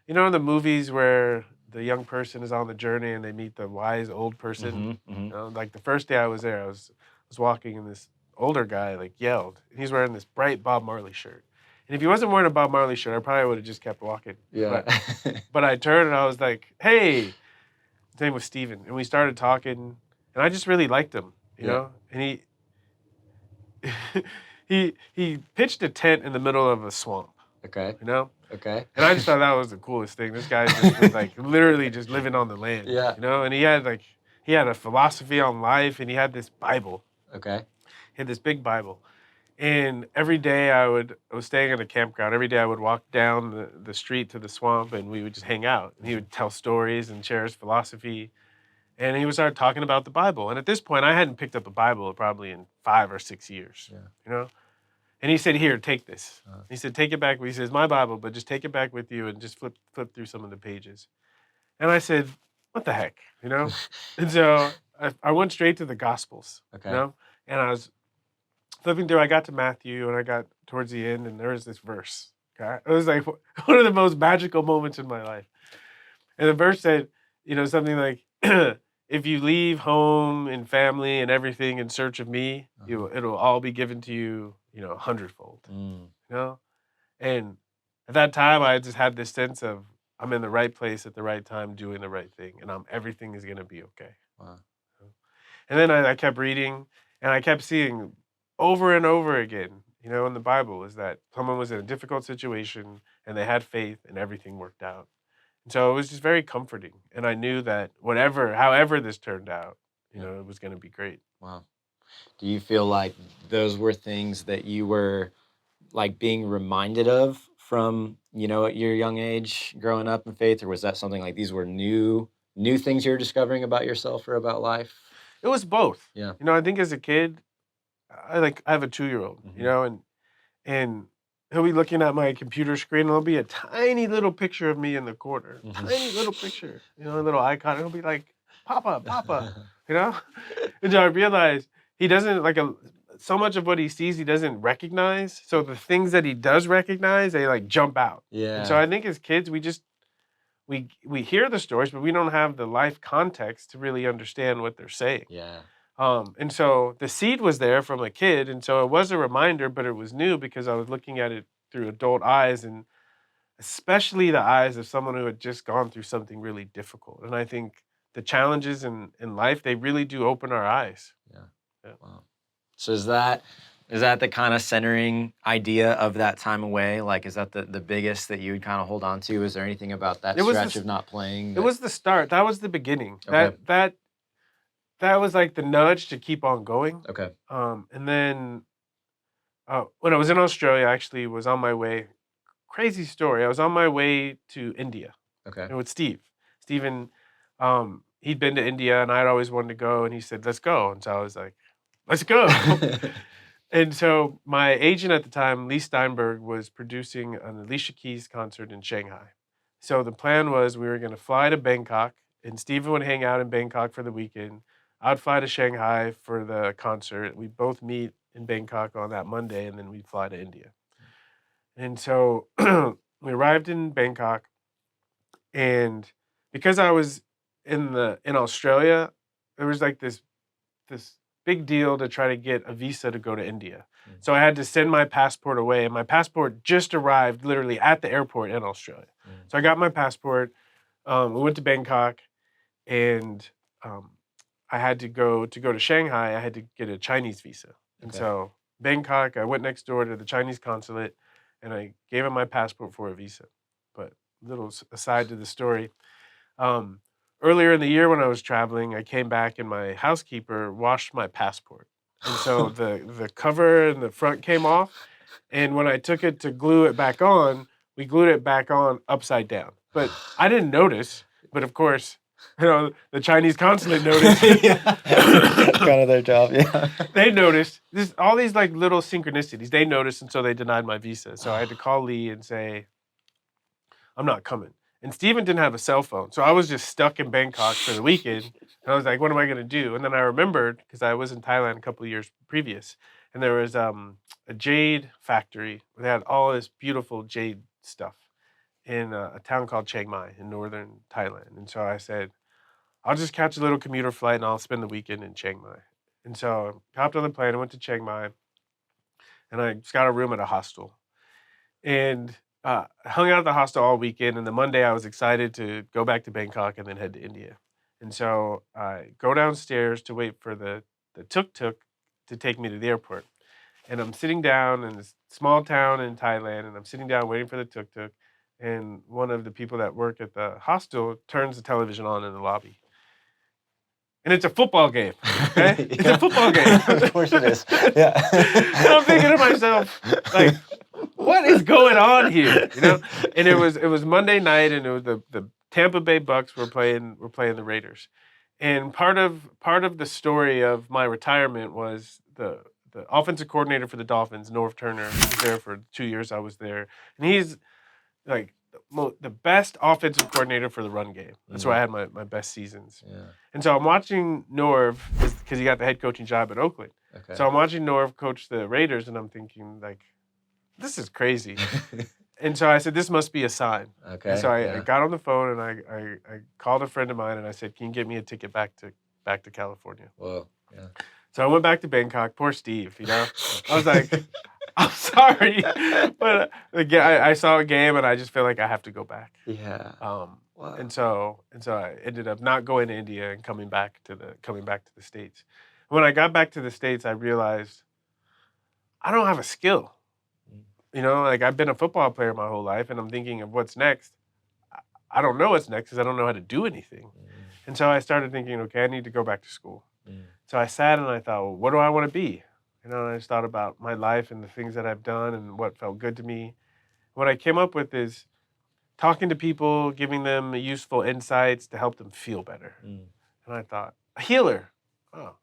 you know, in the movies where the young person is on the journey and they meet the wise old person. You know, like the first day I was there, I was walking and this older guy like yelled. And he's wearing this bright Bob Marley shirt. And if he wasn't wearing a Bob Marley shirt, I probably would have just kept walking. Yeah. But I turned and I was like, hey, his name was Steven. And we started talking and I just really liked him, you know? And he pitched a tent in the middle of a swamp. Okay. You know? Okay. And I just thought that was the coolest thing. This guy just was like literally just living on the land. Yeah. You know? And he had a philosophy on life and he had this Bible. Okay. He had this big Bible. And every day I was staying at a campground. Every day I would walk down the street to the swamp and we would just hang out. And he would tell stories and share his philosophy. And he would start talking about the Bible. And at this point, I hadn't picked up a Bible probably in 5 or 6 years. Yeah. You know? And he said, here, take this. He said, take it back. He says, my Bible, but just take it back with you and just flip through some of the pages. And I said, what the heck, you know? And so I went straight to the Gospels, Okay. you know? And I was flipping through, I got to Matthew and I got towards the end and there was this verse, okay? It was like one of the most magical moments in my life. And the verse said, you know, something like, if you leave home and family and everything in search of me, it'll all be given to you, you know, 100-fold, you know? And at that time, I just had this sense of I'm in the right place at the right time, doing the right thing, and everything is gonna be okay. Wow. And then I kept reading, and I kept seeing over and over again, in the Bible, is that someone was in a difficult situation and they had faith and everything worked out. And so it was just very comforting. And I knew that however this turned out, it was going to be great. Wow. Do you feel like those were things that you were like being reminded of from, at your young age growing up in faith, or was that something like these were new things you're discovering about yourself or about life? It was both. Yeah. I think as a kid, I have a 2-year-old, and he'll be looking at my computer screen, and there'll be a tiny little picture of me in the corner. Tiny little picture, a little icon. And he'll be like, Papa, Papa, And so I realized he doesn't, so much of what he sees, he doesn't recognize. So the things that he does recognize, they jump out. Yeah. And so I think as kids, we hear the stories, but we don't have the life context to really understand what they're saying. Yeah. And so the seed was there from a kid, and so it was a reminder, but it was new because I was looking at it through adult eyes, and especially the eyes of someone who had just gone through something really difficult. And I think the challenges in life, they really do open our eyes. Yeah. Wow. So is that the kind of centering idea of that time away? Like, is that the biggest that you would kind of hold on to? Is there anything about that stretch of not playing? It was the start. That was the beginning. Okay. That was like the nudge to keep on going. Okay. And then when I was in Australia, I actually was on my way. Crazy story. I was on my way to India. Okay. With Steve. Steven, he'd been to India, and I'd always wanted to go, and he said, let's go. And so I was like, let's go. And so my agent at the time, Lee Steinberg, was producing an Alicia Keys concert in Shanghai. So the plan was we were going to fly to Bangkok, and Steven would hang out in Bangkok for the weekend. I'd fly to Shanghai for the concert. We'd both meet in Bangkok on that Monday, and then we'd fly to India. And so we arrived in Bangkok, and because I was in Australia, there was like this big deal to try to get a visa to go to India. So I had to send my passport away, and my passport just arrived literally at the airport in Australia. So I got my passport. We went to Bangkok, and I had to go to Shanghai. I had to get a Chinese visa. And so Bangkok, I went next door to the Chinese consulate, and I gave him my passport for a visa. But little aside to the story, earlier in the year when I was traveling, I came back and my housekeeper washed my passport. And so the cover and the front came off. And when I took it to glue it back on, we glued it back on upside down. But I didn't notice. But of course, the Chinese consulate noticed. Kind of their job, yeah. They noticed. All these little synchronicities. They noticed, and so they denied my visa. So I had to call Lee and say, I'm not coming. And Steven didn't have a cell phone. So I was just stuck in Bangkok for the weekend. And I was like, what am I going to do? And then I remembered, because I was in Thailand a couple of years previous, and there was a jade factory. They had all this beautiful jade stuff in a town called Chiang Mai in northern Thailand. And so I said, I'll just catch a little commuter flight and I'll spend the weekend in Chiang Mai. And so I hopped on the plane, I went to Chiang Mai, and I just got a room at a hostel. And hung out at the hostel all weekend, and the Monday I was excited to go back to Bangkok and then head to India. And so I go downstairs to wait for the tuk-tuk to take me to the airport. And I'm sitting down in this small town in Thailand, and I'm sitting down waiting for the tuk-tuk, and one of the people that work at the hostel turns the television on in the lobby. And it's a football game, okay? It's a football game. Of course it is, yeah. And I'm thinking to myself, what is going on here? And it was Monday night, and it was the Tampa Bay Bucks were playing the Raiders. And part of the story of my retirement was the offensive coordinator for the Dolphins, Norv Turner, was there for 2 years I was there. And he's the best offensive coordinator for the run game. That's where I had my best seasons. Yeah. And so I'm watching Norv, because he got the head coaching job at Oakland. Okay. So I'm watching Norv coach the Raiders, and I'm thinking, this is crazy. And so I said, this must be a sign. Okay. And so I got on the phone, and I called a friend of mine, and I said, can you get me a ticket back to California? Whoa, yeah. So I went back to Bangkok. Poor Steve, I was like, I'm sorry, but I saw a game and I just feel like I have to go back. Yeah. Wow. And so I ended up not going to India and coming back to the States. When I got back to the States, I realized I don't have a skill. You know, like I've been a football player my whole life, and I'm thinking of what's next. I don't know what's next because I don't know how to do anything. And so I started thinking, okay, I need to go back to school. So I sat and I thought, well, what do I want to be? You know, and I just thought about my life and the things that I've done and what felt good to me. What I came up with is talking to people, giving them useful insights to help them feel better. And I thought, a healer. Oh.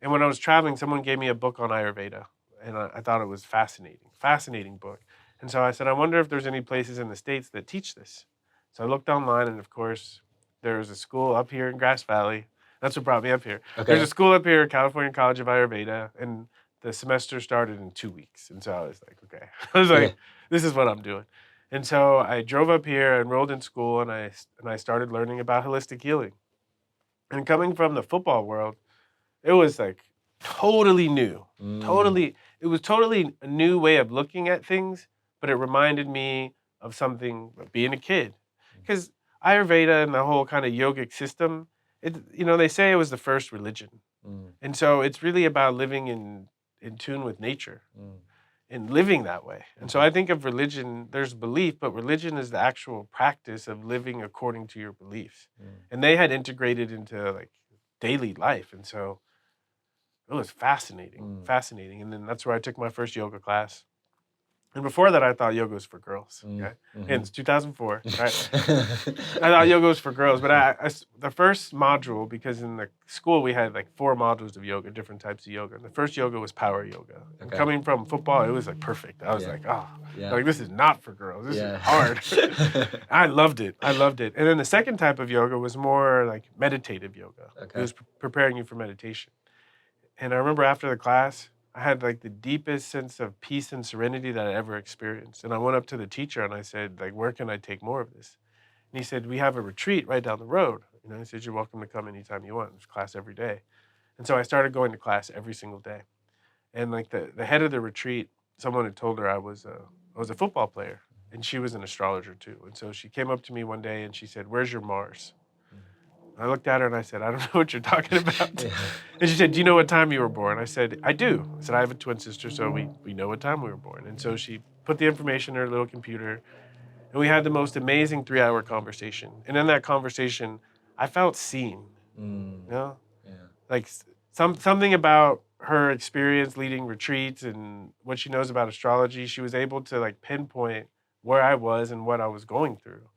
And when I was traveling, someone gave me a book on Ayurveda. And I thought it was fascinating book. And so I said, I wonder if there's any places in the States that teach this. So I looked online, and of course, there's a school up here in Grass Valley. That's what brought me up here. Okay. There's a school up here, California College of Ayurveda, and the semester started in 2 weeks. And so I was like, okay. I was like, this is what I'm doing. And so I drove up here, enrolled in school, and I started learning about holistic healing. And coming from the football world, it was like totally new. It was totally a new way of looking at things, but it reminded me of something, being a kid. Because Ayurveda and the whole kind of yogic system, they say it was the first religion. And so it's really about living in tune with nature and living that way. And so I think of religion, there's belief, but religion is the actual practice of living according to your beliefs. And they had integrated into like daily life. And so it was fascinating. And then that's where I took my first yoga class. And before that, I thought yoga was for girls. Okay? And it's 2004, right? I thought yoga was for girls, but the first module, because in the school we had like 4 modules of yoga, different types of yoga. The first yoga was power yoga. And coming from football, it was like perfect. I was like, like this is not for girls. This is hard. I loved it. And then the second type of yoga was more like meditative yoga. It was preparing you for meditation. And I remember after the class, I had like the deepest sense of peace and serenity that I ever experienced. And I went up to the teacher and I said, like, where can I take more of this? And he said, we have a retreat right down the road. You know, he said, you're welcome to come anytime you want. There's class every day. And so I started going to class every single day. And like the head of the retreat, someone had told her I was a football player, and she was an astrologer too. And so she came up to me one day and she said, where's your Mars? I looked at her and I said, I don't know what you're talking about. And she said, do you know what time you were born? I said, I do. I said, I have a twin sister, so we know what time we were born. And so she put the information in her little computer, and we had the most amazing 3-hour conversation. And in that conversation, I felt seen. You know? Like something about her experience leading retreats and what she knows about astrology, she was able to like pinpoint where I was and what I was going through.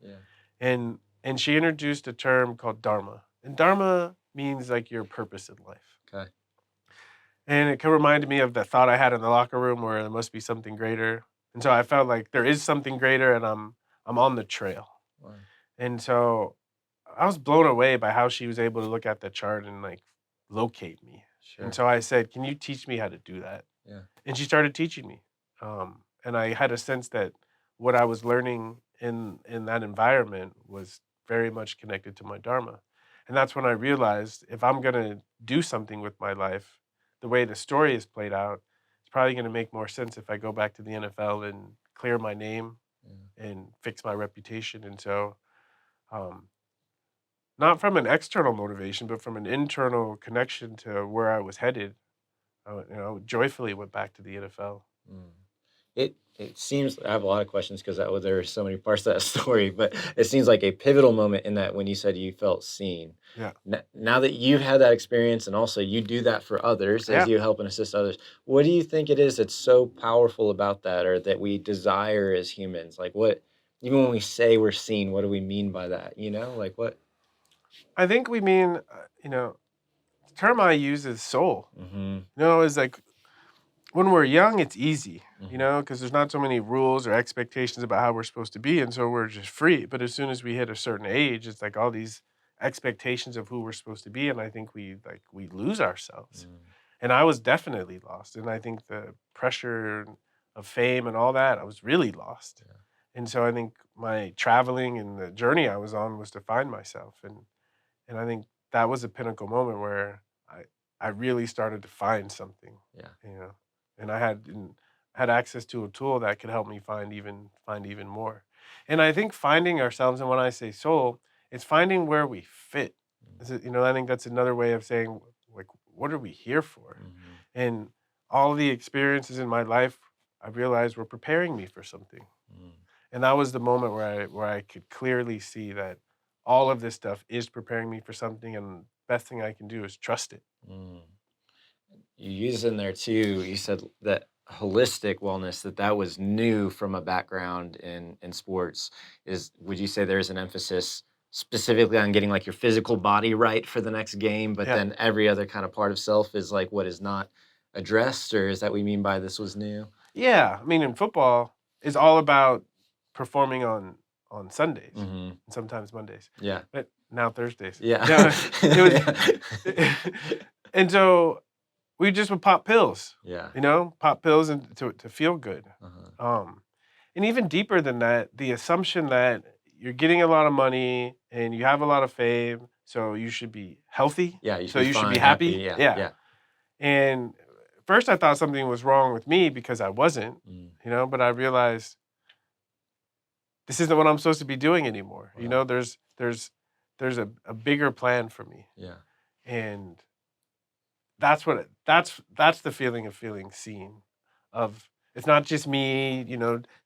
And she introduced a term called Dharma. And Dharma means like your purpose in life. Okay. And it reminded me of the thought I had in the locker room where there must be something greater. And so I felt like there is something greater, and I'm on the trail. Wow. And so I was blown away by how she was able to look at the chart and like locate me. Sure. And so I said, can you teach me how to do that? And she started teaching me. And I had a sense that what I was learning in that environment was very much connected to my Dharma. And that's when I realized if I'm going to do something with my life, the way the story is played out, it's probably going to make more sense if I go back to the NFL and clear my name and fix my reputation. And so, not from an external motivation, but from an internal connection to where I was headed, I joyfully went back to the NFL. It seems, I have a lot of questions because there are so many parts of that story, but it seems like a pivotal moment in that when you said you felt seen. Yeah. Now that you've had that experience, and also you do that for others as you help and assist others, what do you think it is that's so powerful about that, or that we desire as humans? Like what, even when we say we're seen, what do we mean by that? You know, like what? I think we mean, the term I use is soul. It's like, when we're young, it's easy, because there's not so many rules or expectations about how we're supposed to be, and so we're just free. But as soon as we hit a certain age, it's like all these expectations of who we're supposed to be, and I think we lose ourselves. And I was definitely lost, and I think the pressure of fame and all that, I was really lost. And so I think my traveling and the journey I was on was to find myself, and I think that was a pinnacle moment where I really started to find something. And I had had access to a tool that could help me find even more. And I think finding ourselves, and when I say soul, it's finding where we fit. I think that's another way of saying, like, what are we here for? Mm-hmm. And all the experiences in my life, I realized were preparing me for something. Mm. And that was the moment where I could clearly see that all of this stuff is preparing me for something, and the best thing I can do is trust it. Mm. You use in there too, you said that holistic wellness, that was new from a background in sports. Would you say there's an emphasis specifically on getting like your physical body right for the next game, but Yeah. then every other kind of part of self is like what is not addressed, or is that what we mean by this was new? Yeah, I mean, in football, it's all about performing on Sundays Mm-hmm. and sometimes Mondays, Yeah. but now Thursdays. Yeah. No, it was, and so we just would pop pills, Yeah. pop pills and to feel good. Uh-huh. And even deeper than that, the assumption that you're getting a lot of money and you have a lot of fame, so you should be healthy. Yeah. You So should be you should fine, be happy. Yeah. Yeah. Yeah. And first I thought something was wrong with me because I wasn't, Mm. but I realized this isn't what I'm supposed to be doing anymore. Wow. There's a bigger plan for me. Yeah. And that's the feeling of feeling seen. Of it's not just me,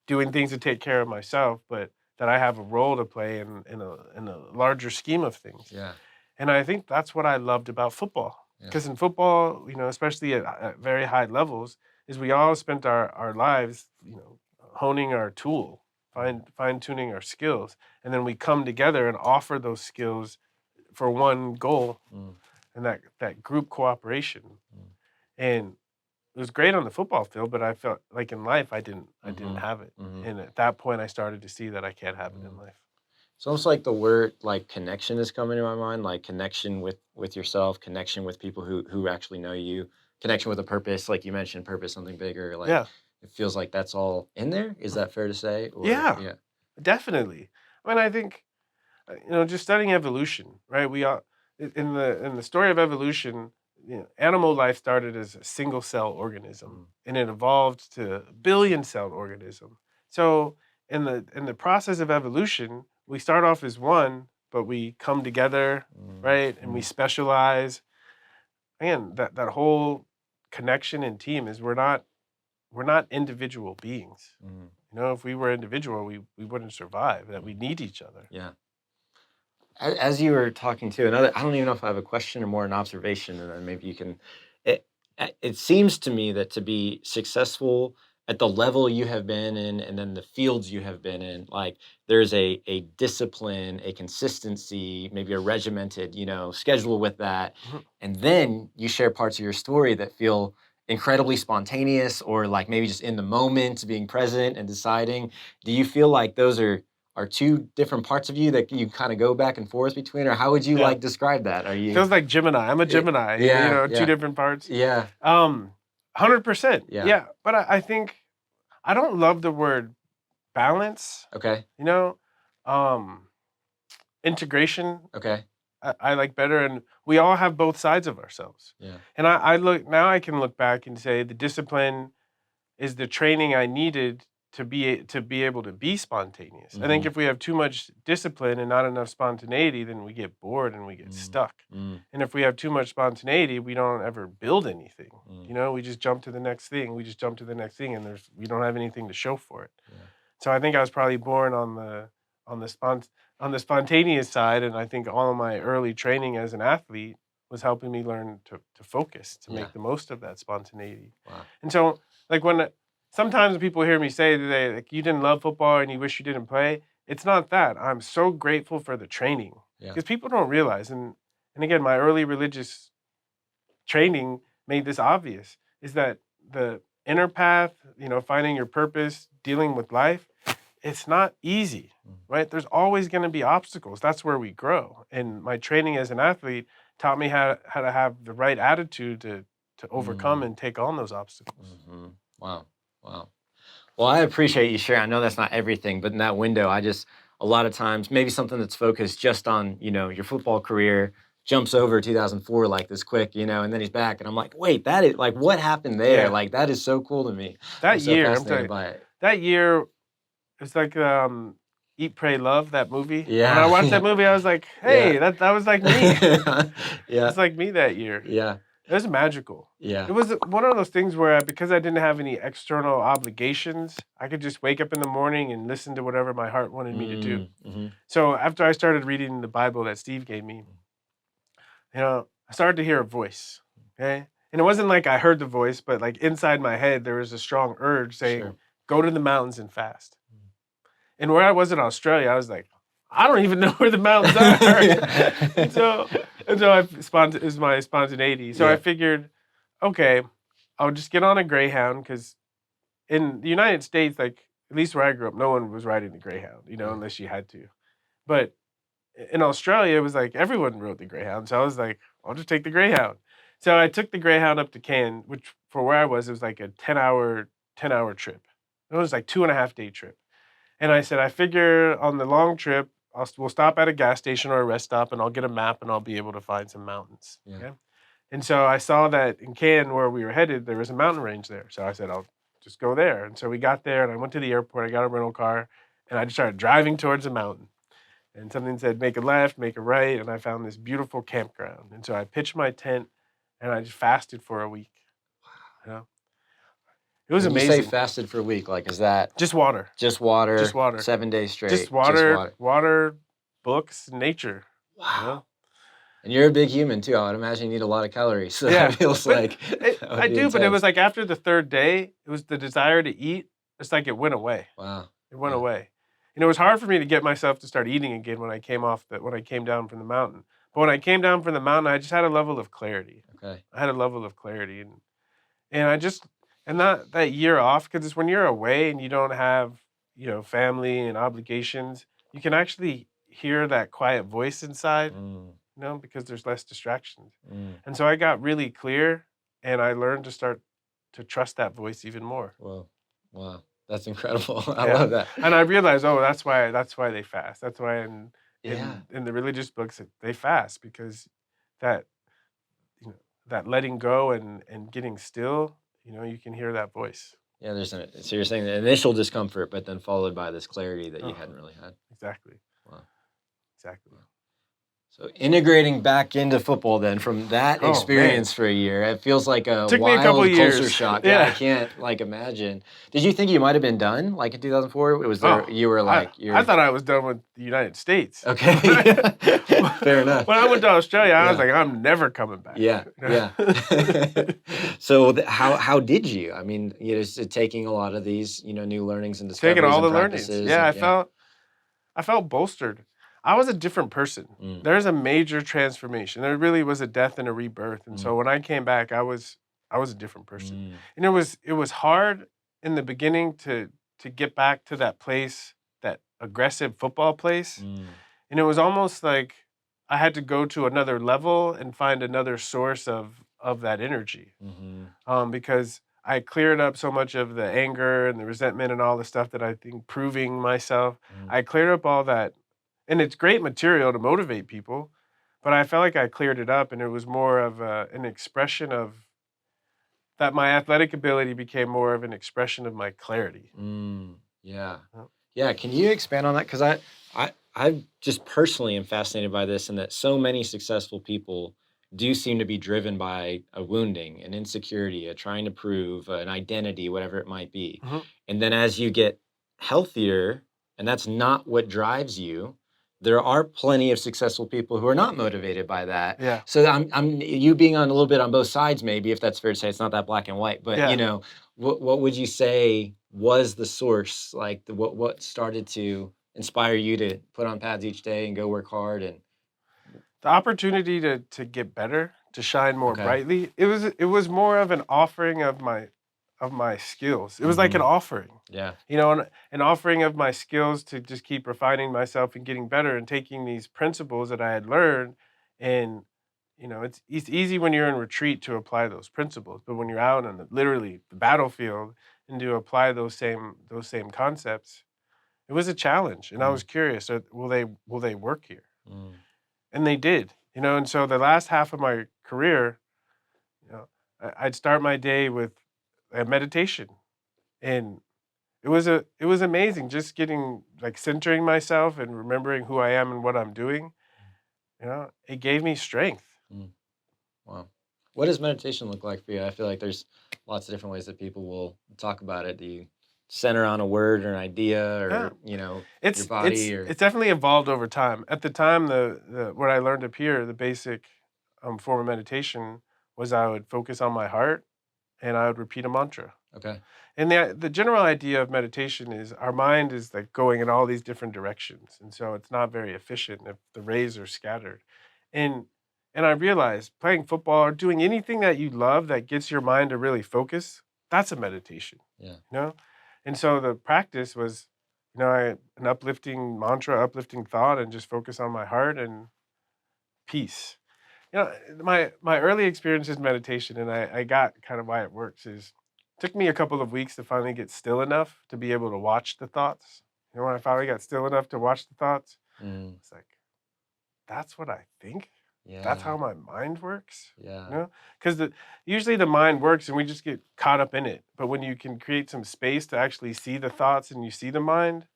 doing things to take care of myself, but that I have a role to play in a larger scheme of things. Yeah. And I think that's what I loved about football. Yeah. Because in football, especially at very high levels, is we all spent our lives, honing our tool, fine-tuning our skills. And then we come together and offer those skills for one goal, and that group cooperation. And it was great on the football field, but I felt like in life I didn't have it. And at that point I started to see that I can't have it in life. It's almost like the word like connection is coming to my mind, like connection with yourself, connection with people who actually know you, connection with a purpose, like you mentioned, purpose, something bigger. Like it feels like that's all in there. Is that fair to say? Or, yeah, definitely. I mean, I think just studying evolution, right? We all in the story of evolution, animal life started as a single cell organism, and it evolved to a billion cell organism. So in the process of evolution, we start off as one, but we come together, right? And we specialize. And that whole connection and team is we're not individual beings. If we were individual, we wouldn't survive. That we need each other. Yeah. As you were talking to another, I don't even know if I have a question or more an observation, and then maybe you can. It seems to me that to be successful at the level you have been in, and then the fields you have been in, like there's a discipline, a consistency, maybe a regimented, schedule with that, and then you share parts of your story that feel incredibly spontaneous, or like maybe just in the moment, being present and deciding. Do you feel like those are two different parts of you that you kind of go back and forth between, or how would you like describe that? Are you feels like Gemini? I'm a Gemini. Two different parts. Yeah. 100%. Yeah. Yeah. But I think I don't love the word balance. Okay. Integration. Okay. I like better, and we all have both sides of ourselves. Yeah. And I can look back and say the discipline is the training I needed to be able to be spontaneous. I think if we have too much discipline and not enough spontaneity, then we get bored and we get stuck. And if we have too much spontaneity, we don't ever build anything. We just jump to the next thing. And we don't have anything to show for it. Yeah. So I think I was probably born on the spontaneous side, and I think all of my early training as an athlete was helping me learn to focus, to make the most of that spontaneity. Wow. And so, like sometimes people hear me say that you didn't love football and you wish you didn't play, it's not that. I'm so grateful for the training, because people don't realize, and again, my early religious training made this obvious, is that the inner path, finding your purpose, dealing with life, it's not easy, right? There's always going to be obstacles. That's where we grow. And my training as an athlete taught me how to have the right attitude to overcome and take on those obstacles. Wow. Well, I appreciate you sharing. I know that's not everything, but in that window, a lot of times, maybe something that's focused just on, your football career, jumps over 2004 like this quick, and then he's back, and I'm like, wait, that is like what happened there? Yeah. Like that is so cool to me. That I'm so year, I'm fascinated telling you, by it. that year, it's like Eat, Pray, Love, that movie. Yeah, When I watched yeah. that movie, I was like, hey, Yeah. that was like me. Yeah, It's like me that year. yeah, It was magical. yeah. It was one of those things where because I didn't have any external obligations, I could just wake up in the morning and listen to whatever my heart wanted me to do. Mm-hmm. So after I started reading the Bible that Steve gave me, I started to hear a voice. Okay. And it wasn't like I heard the voice, but like inside my head, there was a strong urge saying, Sure. go to the mountains and fast. And where I was in Australia, I was like, I don't even know where the mountains are. and so it was my spontaneity. So I Yeah. figured, okay, I'll just get on a Greyhound because in the United States, like at least where I grew up, no one was riding the Greyhound, unless you had to. But in Australia, it was like everyone rode the Greyhound. So I was like, I'll just take the Greyhound. So I took the Greyhound up to Cairns, which for where I was, it was like a 10-hour trip. It was like 2.5-day trip. And I said, I figure on the long trip, we'll stop at a gas station or a rest stop and I'll get a map and I'll be able to find some mountains. Yeah. Okay? And so I saw that in Cairns, where we were headed, there was a mountain range there. So I said, I'll just go there. And so we got there and I went to the airport. I got a rental car and I just started driving towards the mountain. And something said, make a left, make a right. And I found this beautiful campground. And so I pitched my tent and I just fasted for a week. It was When amazing. You say fasted for a week, like is that Just water. just water? Just water. 7 days straight. Just water, books, nature. Wow. And you're a big human too. I would imagine you need a lot of calories. So Yeah, it feels but like I do, but it was like after the third day, it was the desire to eat. It's like it went away. wow. It went away. And it was hard for me to get myself to start eating again when I came down from the mountain. But when I came down from the mountain, I just had a level of clarity. Okay. I had a level of clarity, and I just that year off, because it's when you're away and you don't have family and obligations, you can actually hear that quiet voice inside. Because there's less distractions. And so I got really clear and I learned to start to trust that voice even more. Whoa. Wow. That's incredible. I love that. And I realized, that's why they fast. That's why in the religious books they fast, because that that letting go and getting still, you can hear that voice. Yeah, so you're saying the initial discomfort, but then followed by this clarity that you hadn't really had. Exactly. Wow. Exactly. So integrating back into football then from that experience for a year, it feels like a Took me wild a couple culture years. shock. Yeah. I can't imagine. Did you think you might have been done in 2004? It was there. You were I thought I was done with the United States. Okay. Fair enough. When I went to Australia, I was like, I'm never coming back. Yeah. So how did you? I mean, just taking a lot of these new learnings and discoveries taking all the and learnings. practices. Yeah, I felt bolstered. I was a different person. There's a major transformation. There really was a death and a rebirth. And so when I came back, I was a different person. And it was hard in the beginning to get back to that place, that aggressive football place. And it was almost like I had to go to another level and find another source of that energy. Because I cleared up so much of the anger and the resentment and all the stuff that I think proving myself. I cleared up all that. And it's great material to motivate people, but I felt like I cleared it up, and it was more of an expression of that. My athletic ability became more of an expression of my clarity. Yeah. Yeah. Can you expand on that? Because I just personally am fascinated by this, and that so many successful people do seem to be driven by a wounding, an insecurity, a trying to prove, an identity, whatever it might be. And then as you get healthier, and that's not what drives you, there are plenty of successful people who are not motivated by that. Yeah. So I'm you being on a little bit on both sides, maybe, if that's fair to say. It's not that black and white, but what would you say was the source? Like what started to inspire you to put on pads each day and go work hard? And the opportunity to get better, to shine more brightly. It was more of an offering of my skills. It was like an offering. Yeah. An offering of my skills to just keep refining myself and getting better and taking these principles that I had learned. And, it's easy when you're in retreat to apply those principles, but when you're out on literally the battlefield and to apply those same concepts, it was a challenge. And I was curious, will they work here? And they did. you know. And so the last half of my career, you know, I'd start my day with a meditation, and it was amazing just getting like centering myself and remembering who I am and what I'm doing. You know, it gave me strength. Mm. Wow. What does meditation look like for you? I feel like there's lots of different ways that people will talk about it. Do you center on a word or an idea Yeah. or, you know, your It's body or it's definitely evolved over time. At the time, the what I learned up here, the basic form of meditation was I would focus on my heart and I would repeat a mantra. okay. And the general idea of meditation is our mind is like going in all these different directions, and so it's not very efficient if the rays are scattered. And and I realized playing football or doing anything that you love that gets your mind to really focus, that's a meditation. Yeah. You know, and so the practice was, you know, an uplifting mantra, uplifting thought, and just focus on my heart and peace. You know, my early experiences in meditation, and I got kind of why it works is took me a couple of weeks to finally get still enough to be able to watch the thoughts. You know, when I finally got still enough to watch the thoughts, Mm. it's like, that's what I think. Yeah. That's how my mind works. Yeah. You know, because usually the mind works and we just get caught up in it. But when you can create some space to actually see the thoughts and you see the mind,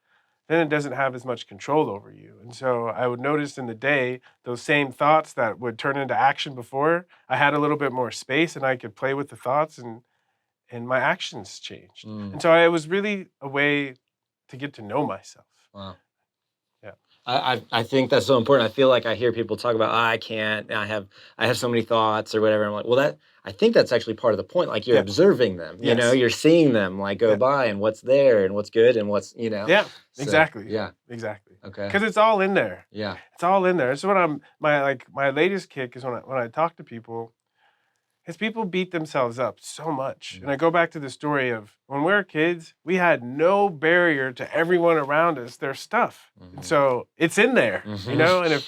then it doesn't have as much control over you. And so I would notice in the day, those same thoughts that would turn into action before, I had a little bit more space and I could play with the thoughts and my actions changed. Mm. And so it was really a way to get to know myself. Wow. Yeah. I think that's so important. I feel like I hear people talk about, I can't, I have so many thoughts or whatever. I'm like, well, I think that's actually part of the point. Like you're Yeah. observing them, you know, Yes. you're seeing them like go Yeah. by and what's there and what's good and what's, you know. Yeah, So, exactly. Yeah. Exactly. Okay. Because it's all in there. Yeah. It's all in there. It's what my latest kick is when I talk to people, is people beat themselves up so much. Mm. And I go back to the story of when we were kids, we had no barrier to everyone around us, their stuff. Mhm. And so it's in there, you Mhm. know? And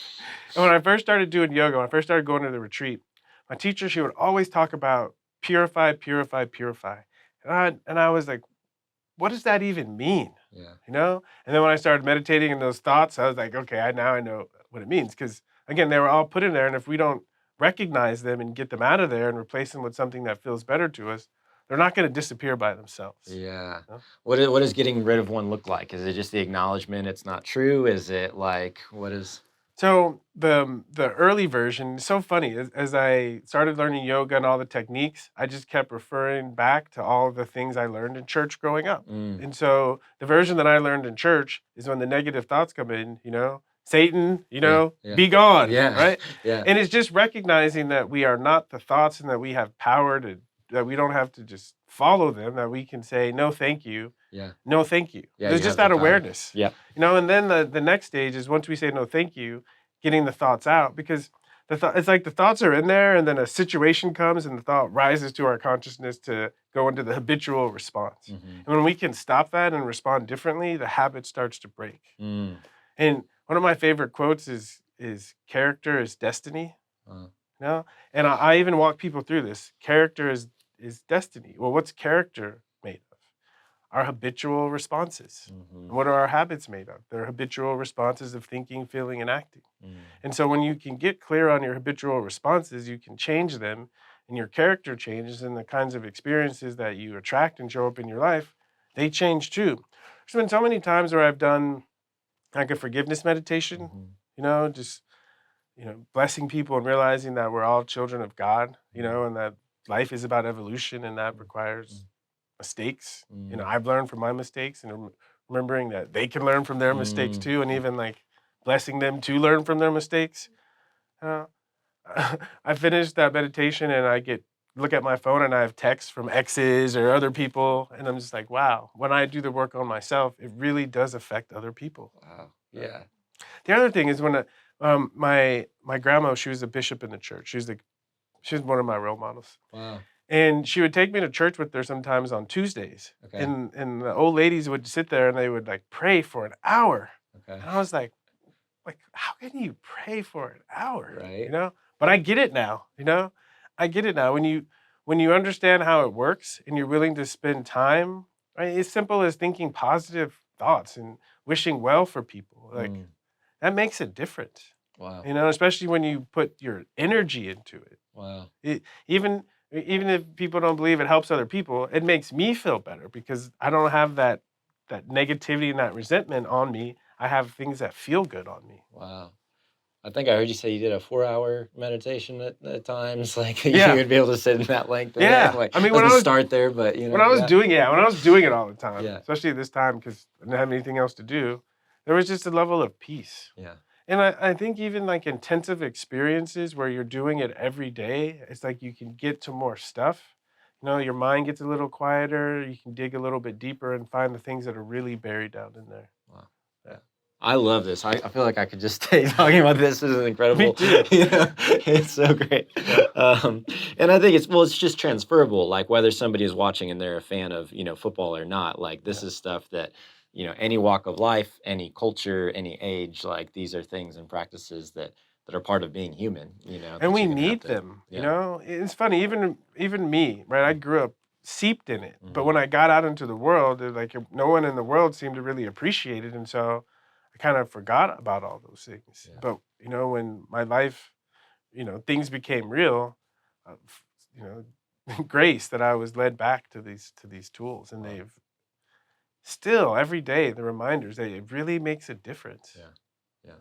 when I first started doing yoga, when I first started going to the retreat, my teacher, she would always talk about purify, purify, purify. And I was like, what does that even mean? Yeah. You know? And then when I started meditating in those thoughts, I was like, okay, now I know what it means. Because again, they were all put in there. And if we don't recognize them and get them out of there and replace them with something that feels better to us, they're not going to disappear by themselves. Yeah. No? What does getting rid of one look like? Is it just the acknowledgement it's not true? Is it like, what is? So the early version is so funny. As I started learning yoga and all the techniques, I just kept referring back to all the things I learned in church growing up. Mm. And so the version that I learned in church is when the negative thoughts come in, you know, Satan, you know, yeah. be gone, Yeah. right? Yeah. And it's just recognizing that we are not the thoughts and that we have power that we don't have to just follow them, that we can say, no, thank you. Yeah. No, thank you. Yeah, There's you just have that the power. awareness. Yeah. You know, and then the next stage is once we say no, thank you, getting the thoughts out, because it's like the thoughts are in there and then a situation comes and the thought rises to our consciousness to go into the habitual response. Mhm. And when we can stop that and respond differently, the habit starts to break. Mm. And one of my favorite quotes is character is destiny. Uh, You know? And I even walk people through this. Character is destiny. Well, what's character made of? Our habitual responses. mhm. And what are our habits made of? They're habitual responses of thinking, feeling, and acting. Mm. And so when you can get clear on your habitual responses, you can change them, and your character changes, and the kinds of experiences that you attract and show up in your life, they change too. There's been so many times where I've done like a forgiveness meditation, Mhm. you know, just, you know, blessing people and realizing that we're all children of God, you know, and that life is about evolution and that requires mistakes. You know, I've learned from my mistakes and remembering that they can learn from their mistakes too, and even like blessing them to learn from their mistakes. Uh, I finished that meditation and I look at my phone and I have texts from exes or other people, and I'm just like, wow, when I do the work on myself, it really does affect other people. Wow. Yeah. The other thing is when my grandma, she was a bishop in the church. She was one of my role models. Wow. And she would take me to church with her sometimes on Tuesdays. Okay. And the old ladies would sit there and they would like pray for an hour. Okay. And I was like, how can you pray for an hour? Right. You know? But I get it now, you know? I get it now. When you understand how it works and you're willing to spend time, right? As simple as thinking positive thoughts and wishing well for people. Like that makes a difference. Wow. You know, especially when you put your energy into it. Wow. Even if people don't believe it helps other people, it makes me feel better because I don't have that negativity and that resentment on me. I have things that feel good on me. Wow. I think I heard you say you did a 4-hour meditation at times. Like Yeah. you would be able to sit in that length. Yeah. Like, I mean, when I doesn't was start there, but you know, when I was doing it all the time, Yeah. especially at this time because I didn't have anything else to do, there was just a level of peace. Yeah. And I think even like intensive experiences where you're doing it every day, it's like you can get to more stuff. You know, your mind gets a little quieter. You can dig a little bit deeper and find the things that are really buried down in there. Wow. Yeah. I love this. I feel like I could just stay talking about this. This is incredible. Me too. Yeah, it's so great. And I think it's just transferable. Like whether somebody is watching and they're a fan of, football or not, like this is stuff that, any walk of life, any culture, any age, like these are things and practices that are part of being human, that And we you're gonna have need to- them. yeah. You know, it's funny. Even me, right? I grew up seeped in it, but Mhm. when I got out into the world, like no one in the world seemed to really appreciate it, and so I kind of forgot about all those things. Yeah. But when my life, things became real, grace that I was led back to these tools, and Wow. they've still every day the reminders that it really makes a difference. Yeah. Yeah.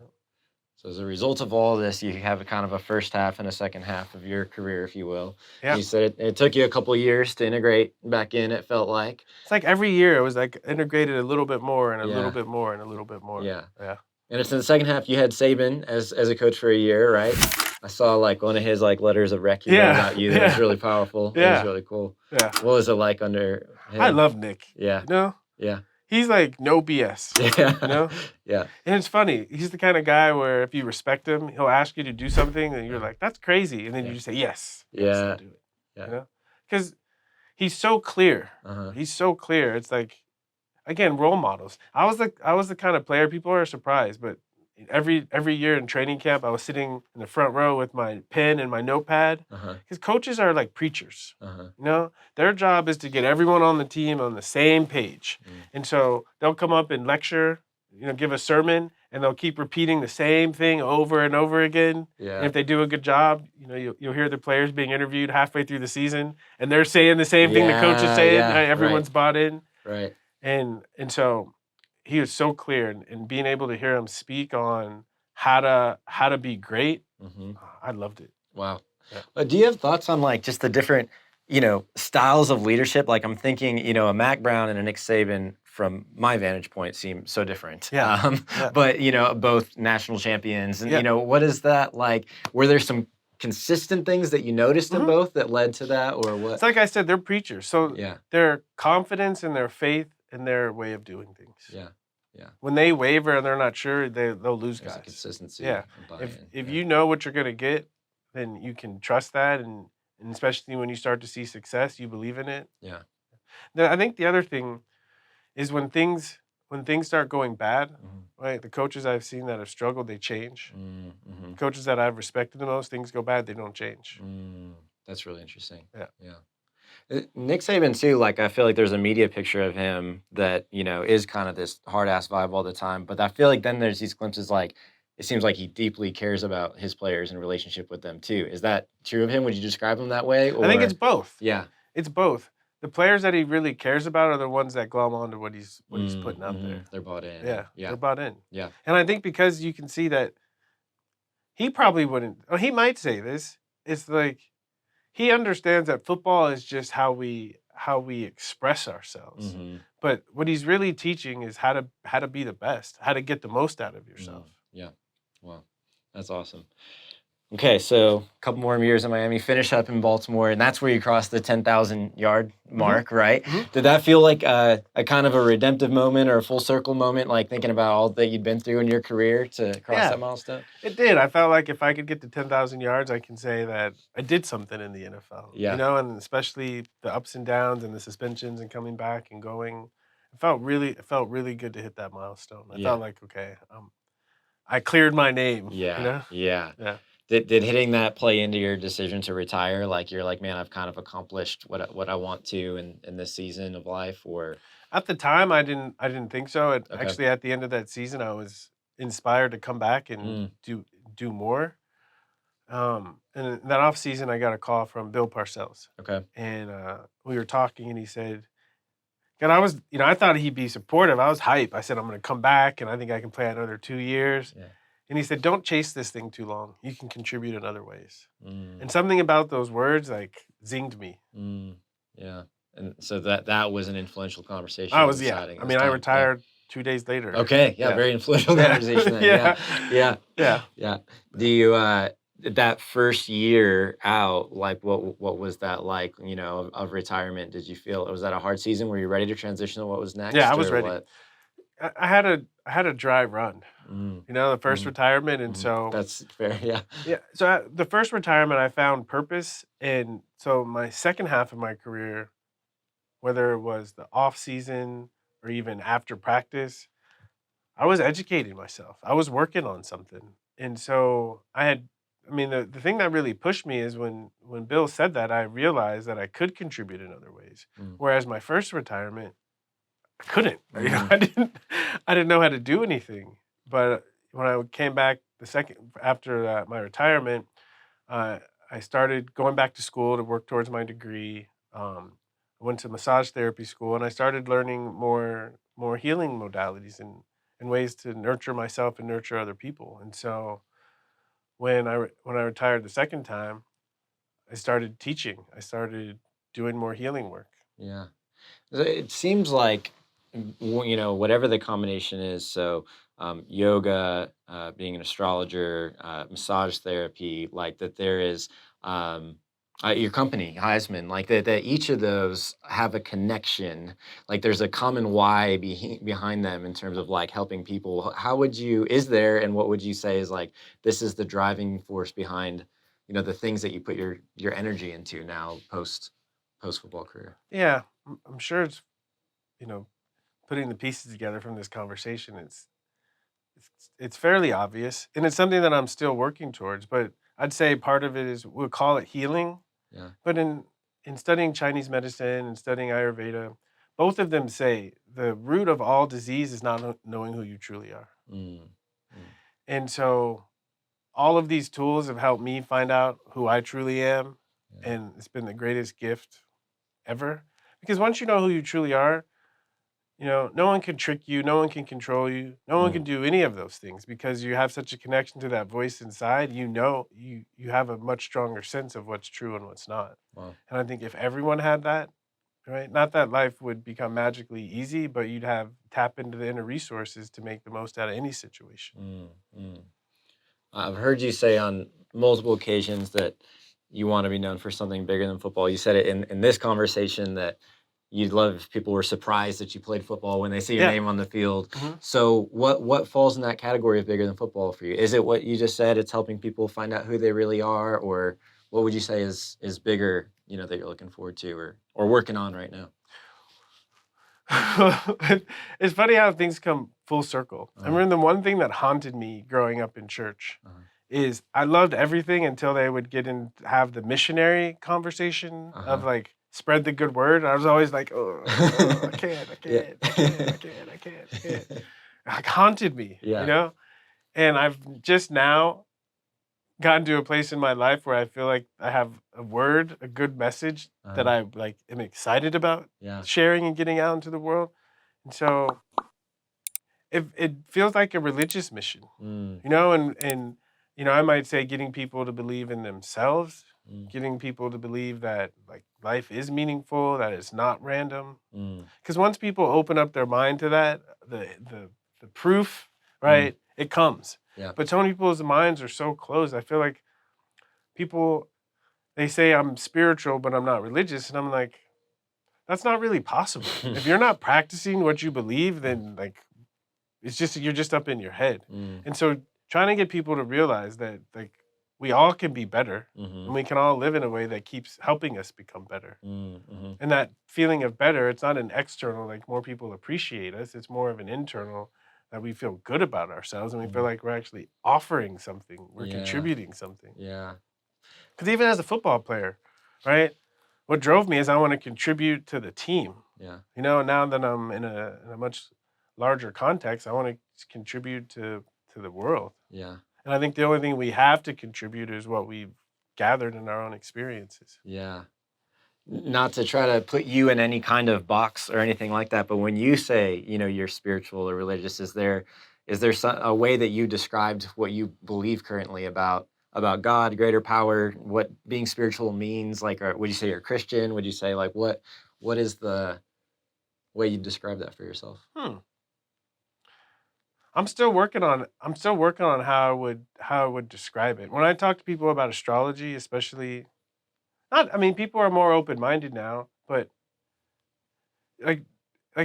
So as a result of all this, you have a kind of a first half and a second half of your career, if you will. Yeah. You said it took you a couple of years to integrate back in, it felt like. It's like every year it was like integrated a little bit more and a Yeah. little bit more and a little bit more. Yeah. Yeah. And it's in the second half you had Saban as a coach for a year, right? I saw like one of his like letters of rec about you. That was Yeah. really powerful. It Yeah. was really cool. Yeah. What was it like under him? I love Nick. Yeah. You know? Yeah. He's like no BS. Yeah. You know? Yeah. And it's funny. He's the kind of guy where if you respect him, he'll ask you to do something and you're like, that's crazy. And then you just say, yes. Yes, Yeah. I'll do it. Yeah. You know? Because he's so clear. Uh-huh. He's so clear. It's like, again, role models. I was the kind of player people are surprised, but every year in training camp, I was sitting in the front row with my pen and my notepad. Uh-huh. Because coaches are like preachers. Uh-huh. You know, their job is to get everyone on the team on the same page. And so they'll come up and lecture, give a sermon, and they'll keep repeating the same thing over and over again. Yeah. And if they do a good job, you'll hear the players being interviewed halfway through the season, and they're saying the same thing the coach is saying. Yeah, Everyone's bought in. Right. And so he was so clear, and being able to hear him speak on how to be great, Mm-hmm. I loved it. Wow. Yeah. Do you have thoughts on like just the different, styles of leadership? Like I'm thinking, a Mack Brown and a Nick Saban from my vantage point seem so different. Yeah. Yeah. But, both national champions. And, Yeah. what is that like? Were there some consistent things that you noticed in Mhm. both that led to that or what? It's like I said, they're preachers. So Yeah. their confidence and their faith and their way of doing things. Yeah. Yeah. When they waver and they're not sure, they'll lose There's a guys. consistency. Yeah. and If buy-in. Yeah. you know what you're gonna get, then you can trust that, and especially when you start to see success, you believe in it. Yeah. I think the other thing is when things start going bad, Mhm. right? The coaches I've seen that have struggled, they change. Mm-hmm. Coaches that I've respected the most, things go bad, they don't change. That's really interesting. Yeah. Yeah. Nick Saban too, like I feel like there's a media picture of him that, is kind of this hard ass vibe all the time. But I feel like then there's these glimpses like it seems like he deeply cares about his players and relationship with them too. Is that true of him? Would you describe him that way? Or? I think it's both. Yeah. It's both. The players that he really cares about are the ones that glom onto what he's putting out there. They're bought in. Yeah, they're bought in. Yeah. And I think because you can see that he probably wouldn't, or he might say this, it's like he understands that football is just how we express ourselves. Mm-hmm. But what he's really teaching is how to be the best, how to get the most out of yourself. Yeah. Wow. That's awesome. Okay, so a couple more years in Miami, finish up in Baltimore, and that's where you crossed the 10,000 yard mark, right? Mhm. Did that feel like a kind of a redemptive moment or a full circle moment, like thinking about all that you'd been through in your career to cross Yeah. that milestone? It did. I felt like if I could get to 10,000 yards, I can say that I did something in the NFL. Yeah. And especially the ups and downs and the suspensions and coming back and going. It felt really good to hit that milestone. I Yeah. felt like, okay, I cleared my name. Yeah. Yeah. Yeah. Did hitting that play into your decision to retire? Like you're like, man, I've kind of accomplished what I want to in this season of life, or At the time, I didn't think so. Okay. Actually, at the end of that season, I was inspired to come back and do do more. And in that off season, I got a call from Bill Parcells, Okay. and we were talking, and he said, and I was, I thought he'd be supportive. I was hype. I said, I'm going to come back, and I think I can play another 2 years. Yeah. And he said, don't chase this thing too long. You can contribute in other ways. Mm. And something about those words like zinged me. Yeah. And so that was an influential conversation. I in was, deciding I this mean, I time. retired 2 days later. Okay. Yeah. Very influential conversation. Then. Yeah. Yeah. Do you that first year out, like what was that like? Of retirement? Did you feel was that a hard season? Were you ready to transition to what was next? Yeah, I was or ready. What? I had a dry run. The first retirement, and so that's fair. Yeah. Yeah. So the first retirement, I found purpose, and so my second half of my career, whether it was the off season or even after practice, I was educating myself. I was working on something, and so the thing that really pushed me is when Bill said that, I realized that I could contribute in other ways. Whereas my first retirement, I couldn't. I didn't know how to do anything. But when I came back the second after my retirement, I started going back to school to work towards my degree. I went to massage therapy school, and I started learning more healing modalities and ways to nurture myself and nurture other people. And so when I retired the second time, I started teaching. I started doing more healing work. Yeah. It seems like, whatever the combination is, so yoga, being an astrologer, massage therapy, like that there is your company, Heisman, like that each of those have a connection. Like there's a common why behind them in terms of like helping people. Is there, and what would you say is like, this is the driving force behind, the things that you put your energy into now post football career? Yeah, I'm sure it's, putting the pieces together from this conversation, it's fairly obvious, and it's something that I'm still working towards. But I'd say part of it is we'll call it healing. Yeah. But in studying Chinese medicine and studying Ayurveda, both of them say the root of all disease is not knowing who you truly are. And so all of these tools have helped me find out who I truly am, and it's been the greatest gift ever. Because once you know who you truly are, no one can trick you, no one can control you, no one can do any of those things, because you have such a connection to that voice inside. You have a much stronger sense of what's true and what's not. Wow. And I think if everyone had that, right, not that life would become magically easy, but you'd tap into the inner resources to make the most out of any situation. I've heard you say on multiple occasions that you want to be known for something bigger than football. You said it in this conversation that you'd love if people were surprised that you played football when they see your name on the field. So what falls in that category of bigger than football for you? Is it what you just said? It's helping people find out who they really are, or what would you say is bigger, that you're looking forward to or working on right now? It's funny how things come full circle. I remember the one thing that haunted me growing up in church is I loved everything until they would get in have the missionary conversation of like, spread the good word. I was always like, I can't. It like haunted me, And I've just now gotten to a place in my life where I feel like I have a good message that I like am excited about sharing and getting out into the world. And so it feels like a religious mission, and I might say getting people to believe in themselves, getting people to believe that like life is meaningful, that it's not random. Because once people open up their mind to that, the proof, right, it comes. Yeah. But so many people's minds are so closed. I feel like people, they say I'm spiritual, but I'm not religious. And I'm like, that's not really possible. If you're not practicing what you believe, then like, you're just up in your head. And so trying to get people to realize that like we all can be better, and we can all live in a way that keeps helping us become better. And that feeling of better, it's not an external, like more people appreciate us. It's more of an internal, that we feel good about ourselves, and we feel like we're actually offering something. We're contributing something. Yeah. Because even as a football player, right, what drove me is I want to contribute to the team. Yeah. Now that I'm in a much larger context, I want to contribute to the world. Yeah. And I think the only thing we have to contribute is what we've gathered in our own experiences. Yeah. Not to try to put you in any kind of box or anything like that, but when you say, you're spiritual or religious, is there a way that you described what you believe currently about God, greater power, what being spiritual means? Like, would you say you're a Christian? Would you say like what is the way you describe that for yourself? I'm still working on how I would describe it. When I talk to people about astrology, especially people are more open-minded now, but like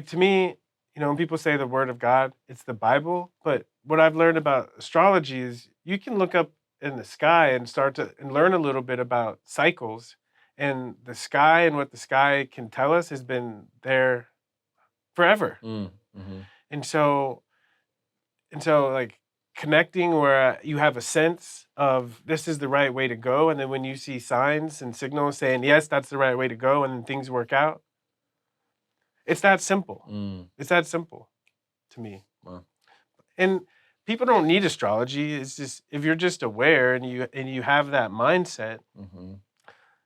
to me, when people say the word of God, it's the Bible, but what I've learned about astrology is you can look up in the sky and start to learn a little bit about cycles, and the sky and what the sky can tell us has been there forever. Mm-hmm. And so like connecting where you have a sense of this is the right way to go, and then when you see signs and signals saying yes, that's the right way to go, and then things work out, it's that simple. It's that simple to me. Wow. And people don't need astrology. It's just if you're just aware and you have that mindset,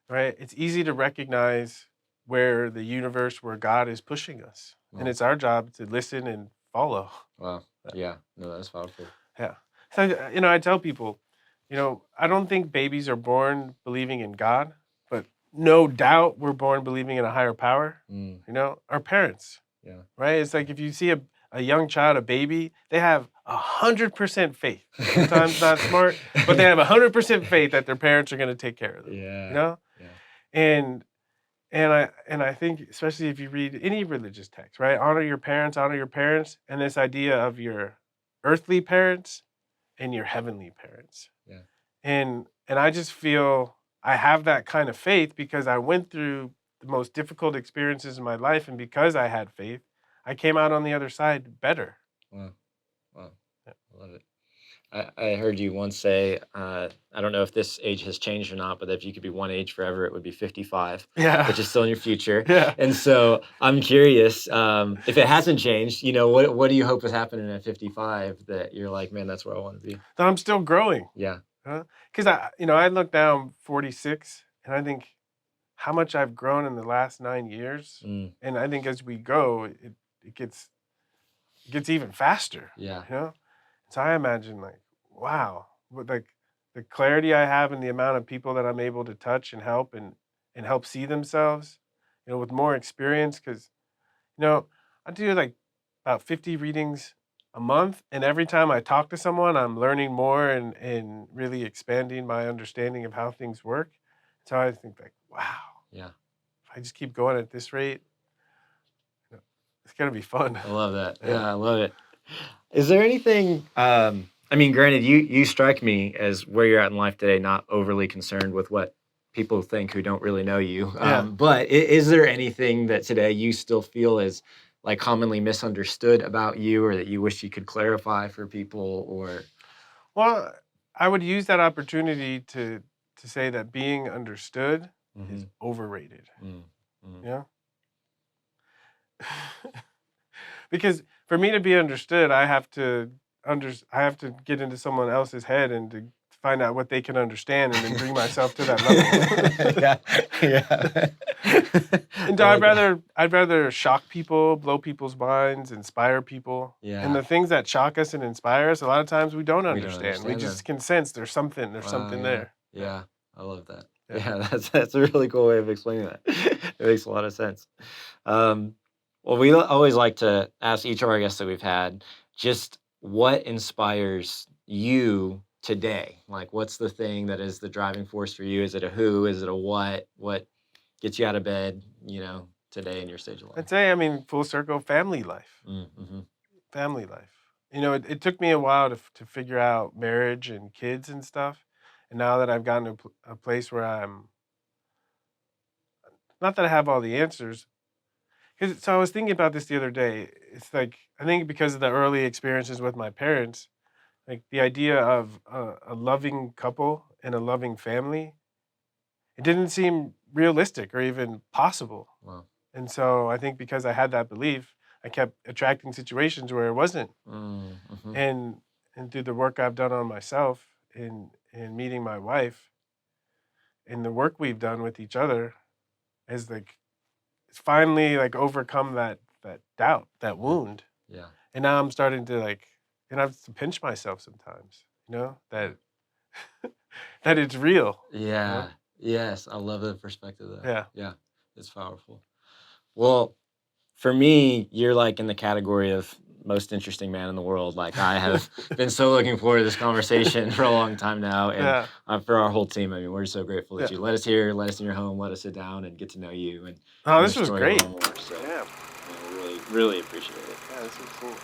right? It's easy to recognize where the universe, where God is pushing us, and it's our job to listen and follow. Wow. Yeah. No, that's powerful. Yeah. So I tell people, I don't think babies are born believing in God, but no doubt we're born believing in a higher power. Our parents. Yeah. Right? It's like if you see a young child, a baby, they have 100% faith. Sometimes not smart, but they have 100% faith that their parents are going to take care of them. Yeah. Yeah. And I think especially if you read any religious text, right? Honor your parents, and this idea of your earthly parents and your heavenly parents. Yeah. And I just feel I have that kind of faith because I went through the most difficult experiences in my life, and because I had faith, I came out on the other side better. Wow. Yeah. I love it. I heard you once say, I don't know if this age has changed or not, but if you could be one age forever, it would be 55, which is still in your future. Yeah. And so I'm curious, if it hasn't changed, what do you hope is happening at 55 that you're like, man, that's where I want to be? That I'm still growing. Yeah. Because I look now, I'm 46, and I think how much I've grown in the last 9 years. And I think as we go, it gets even faster. Yeah. So I imagine wow, with the clarity I have and the amount of people that I'm able to touch and help and help see themselves, with more experience. Because, I do about 50 readings a month. And every time I talk to someone, I'm learning more and really expanding my understanding of how things work. So I think wow. Yeah. If I just keep going at this rate, it's going to be fun. I love that. Yeah, I love it. Is there anything, granted, you strike me as where you're at in life today, not overly concerned with what people think who don't really know you. But is there anything that today you still feel is commonly misunderstood about you, or that you wish you could clarify for people? Or, well, I would use that opportunity to say that being understood is overrated. Yeah. Because for me to be understood, I have to get into someone else's head and to find out what they can understand, and then bring myself to that level. Yeah. And I'd rather shock people, blow people's minds, inspire people. Yeah. And the things that shock us and inspire us, a lot of times we don't understand. We understand just can sense there's something there. Yeah. I love that. Yeah, that's a really cool way of explaining that. It makes a lot of sense. Well, we always like to ask each of our guests that we've had, just what inspires you today? What's the thing that is the driving force for you? Is it a who? Is it a what? What gets you out of bed, today in your stage of life? I'd say, full circle, family life. Family life. It took me a while to figure out marriage and kids and stuff. And now that I've gotten to a place where not that I have all the answers. So I was thinking about this the other day. It's I think because of the early experiences with my parents, the idea of a loving couple and a loving family, it didn't seem realistic or even possible. Wow. And so I think because I had that belief, I kept attracting situations where it wasn't. And and through the work I've done on myself in meeting my wife and the work we've done with each other is like it's finally like overcome that doubt, that wound. Yeah. And now I'm starting to like, and I have to pinch myself sometimes, you know, that that it's real. Yeah. Yes. I love the perspective though. Yeah. Yeah. It's powerful. Well, for me, you're like in the category of most interesting man in the world. Like I have been so looking forward to this conversation for a long time now. And for our whole team, I mean, we're so grateful that you let us here, let us in your home, let us sit down and get to know you. And Oh, this was great. More, so, Yeah. really, really appreciate it. Yeah, this was cool.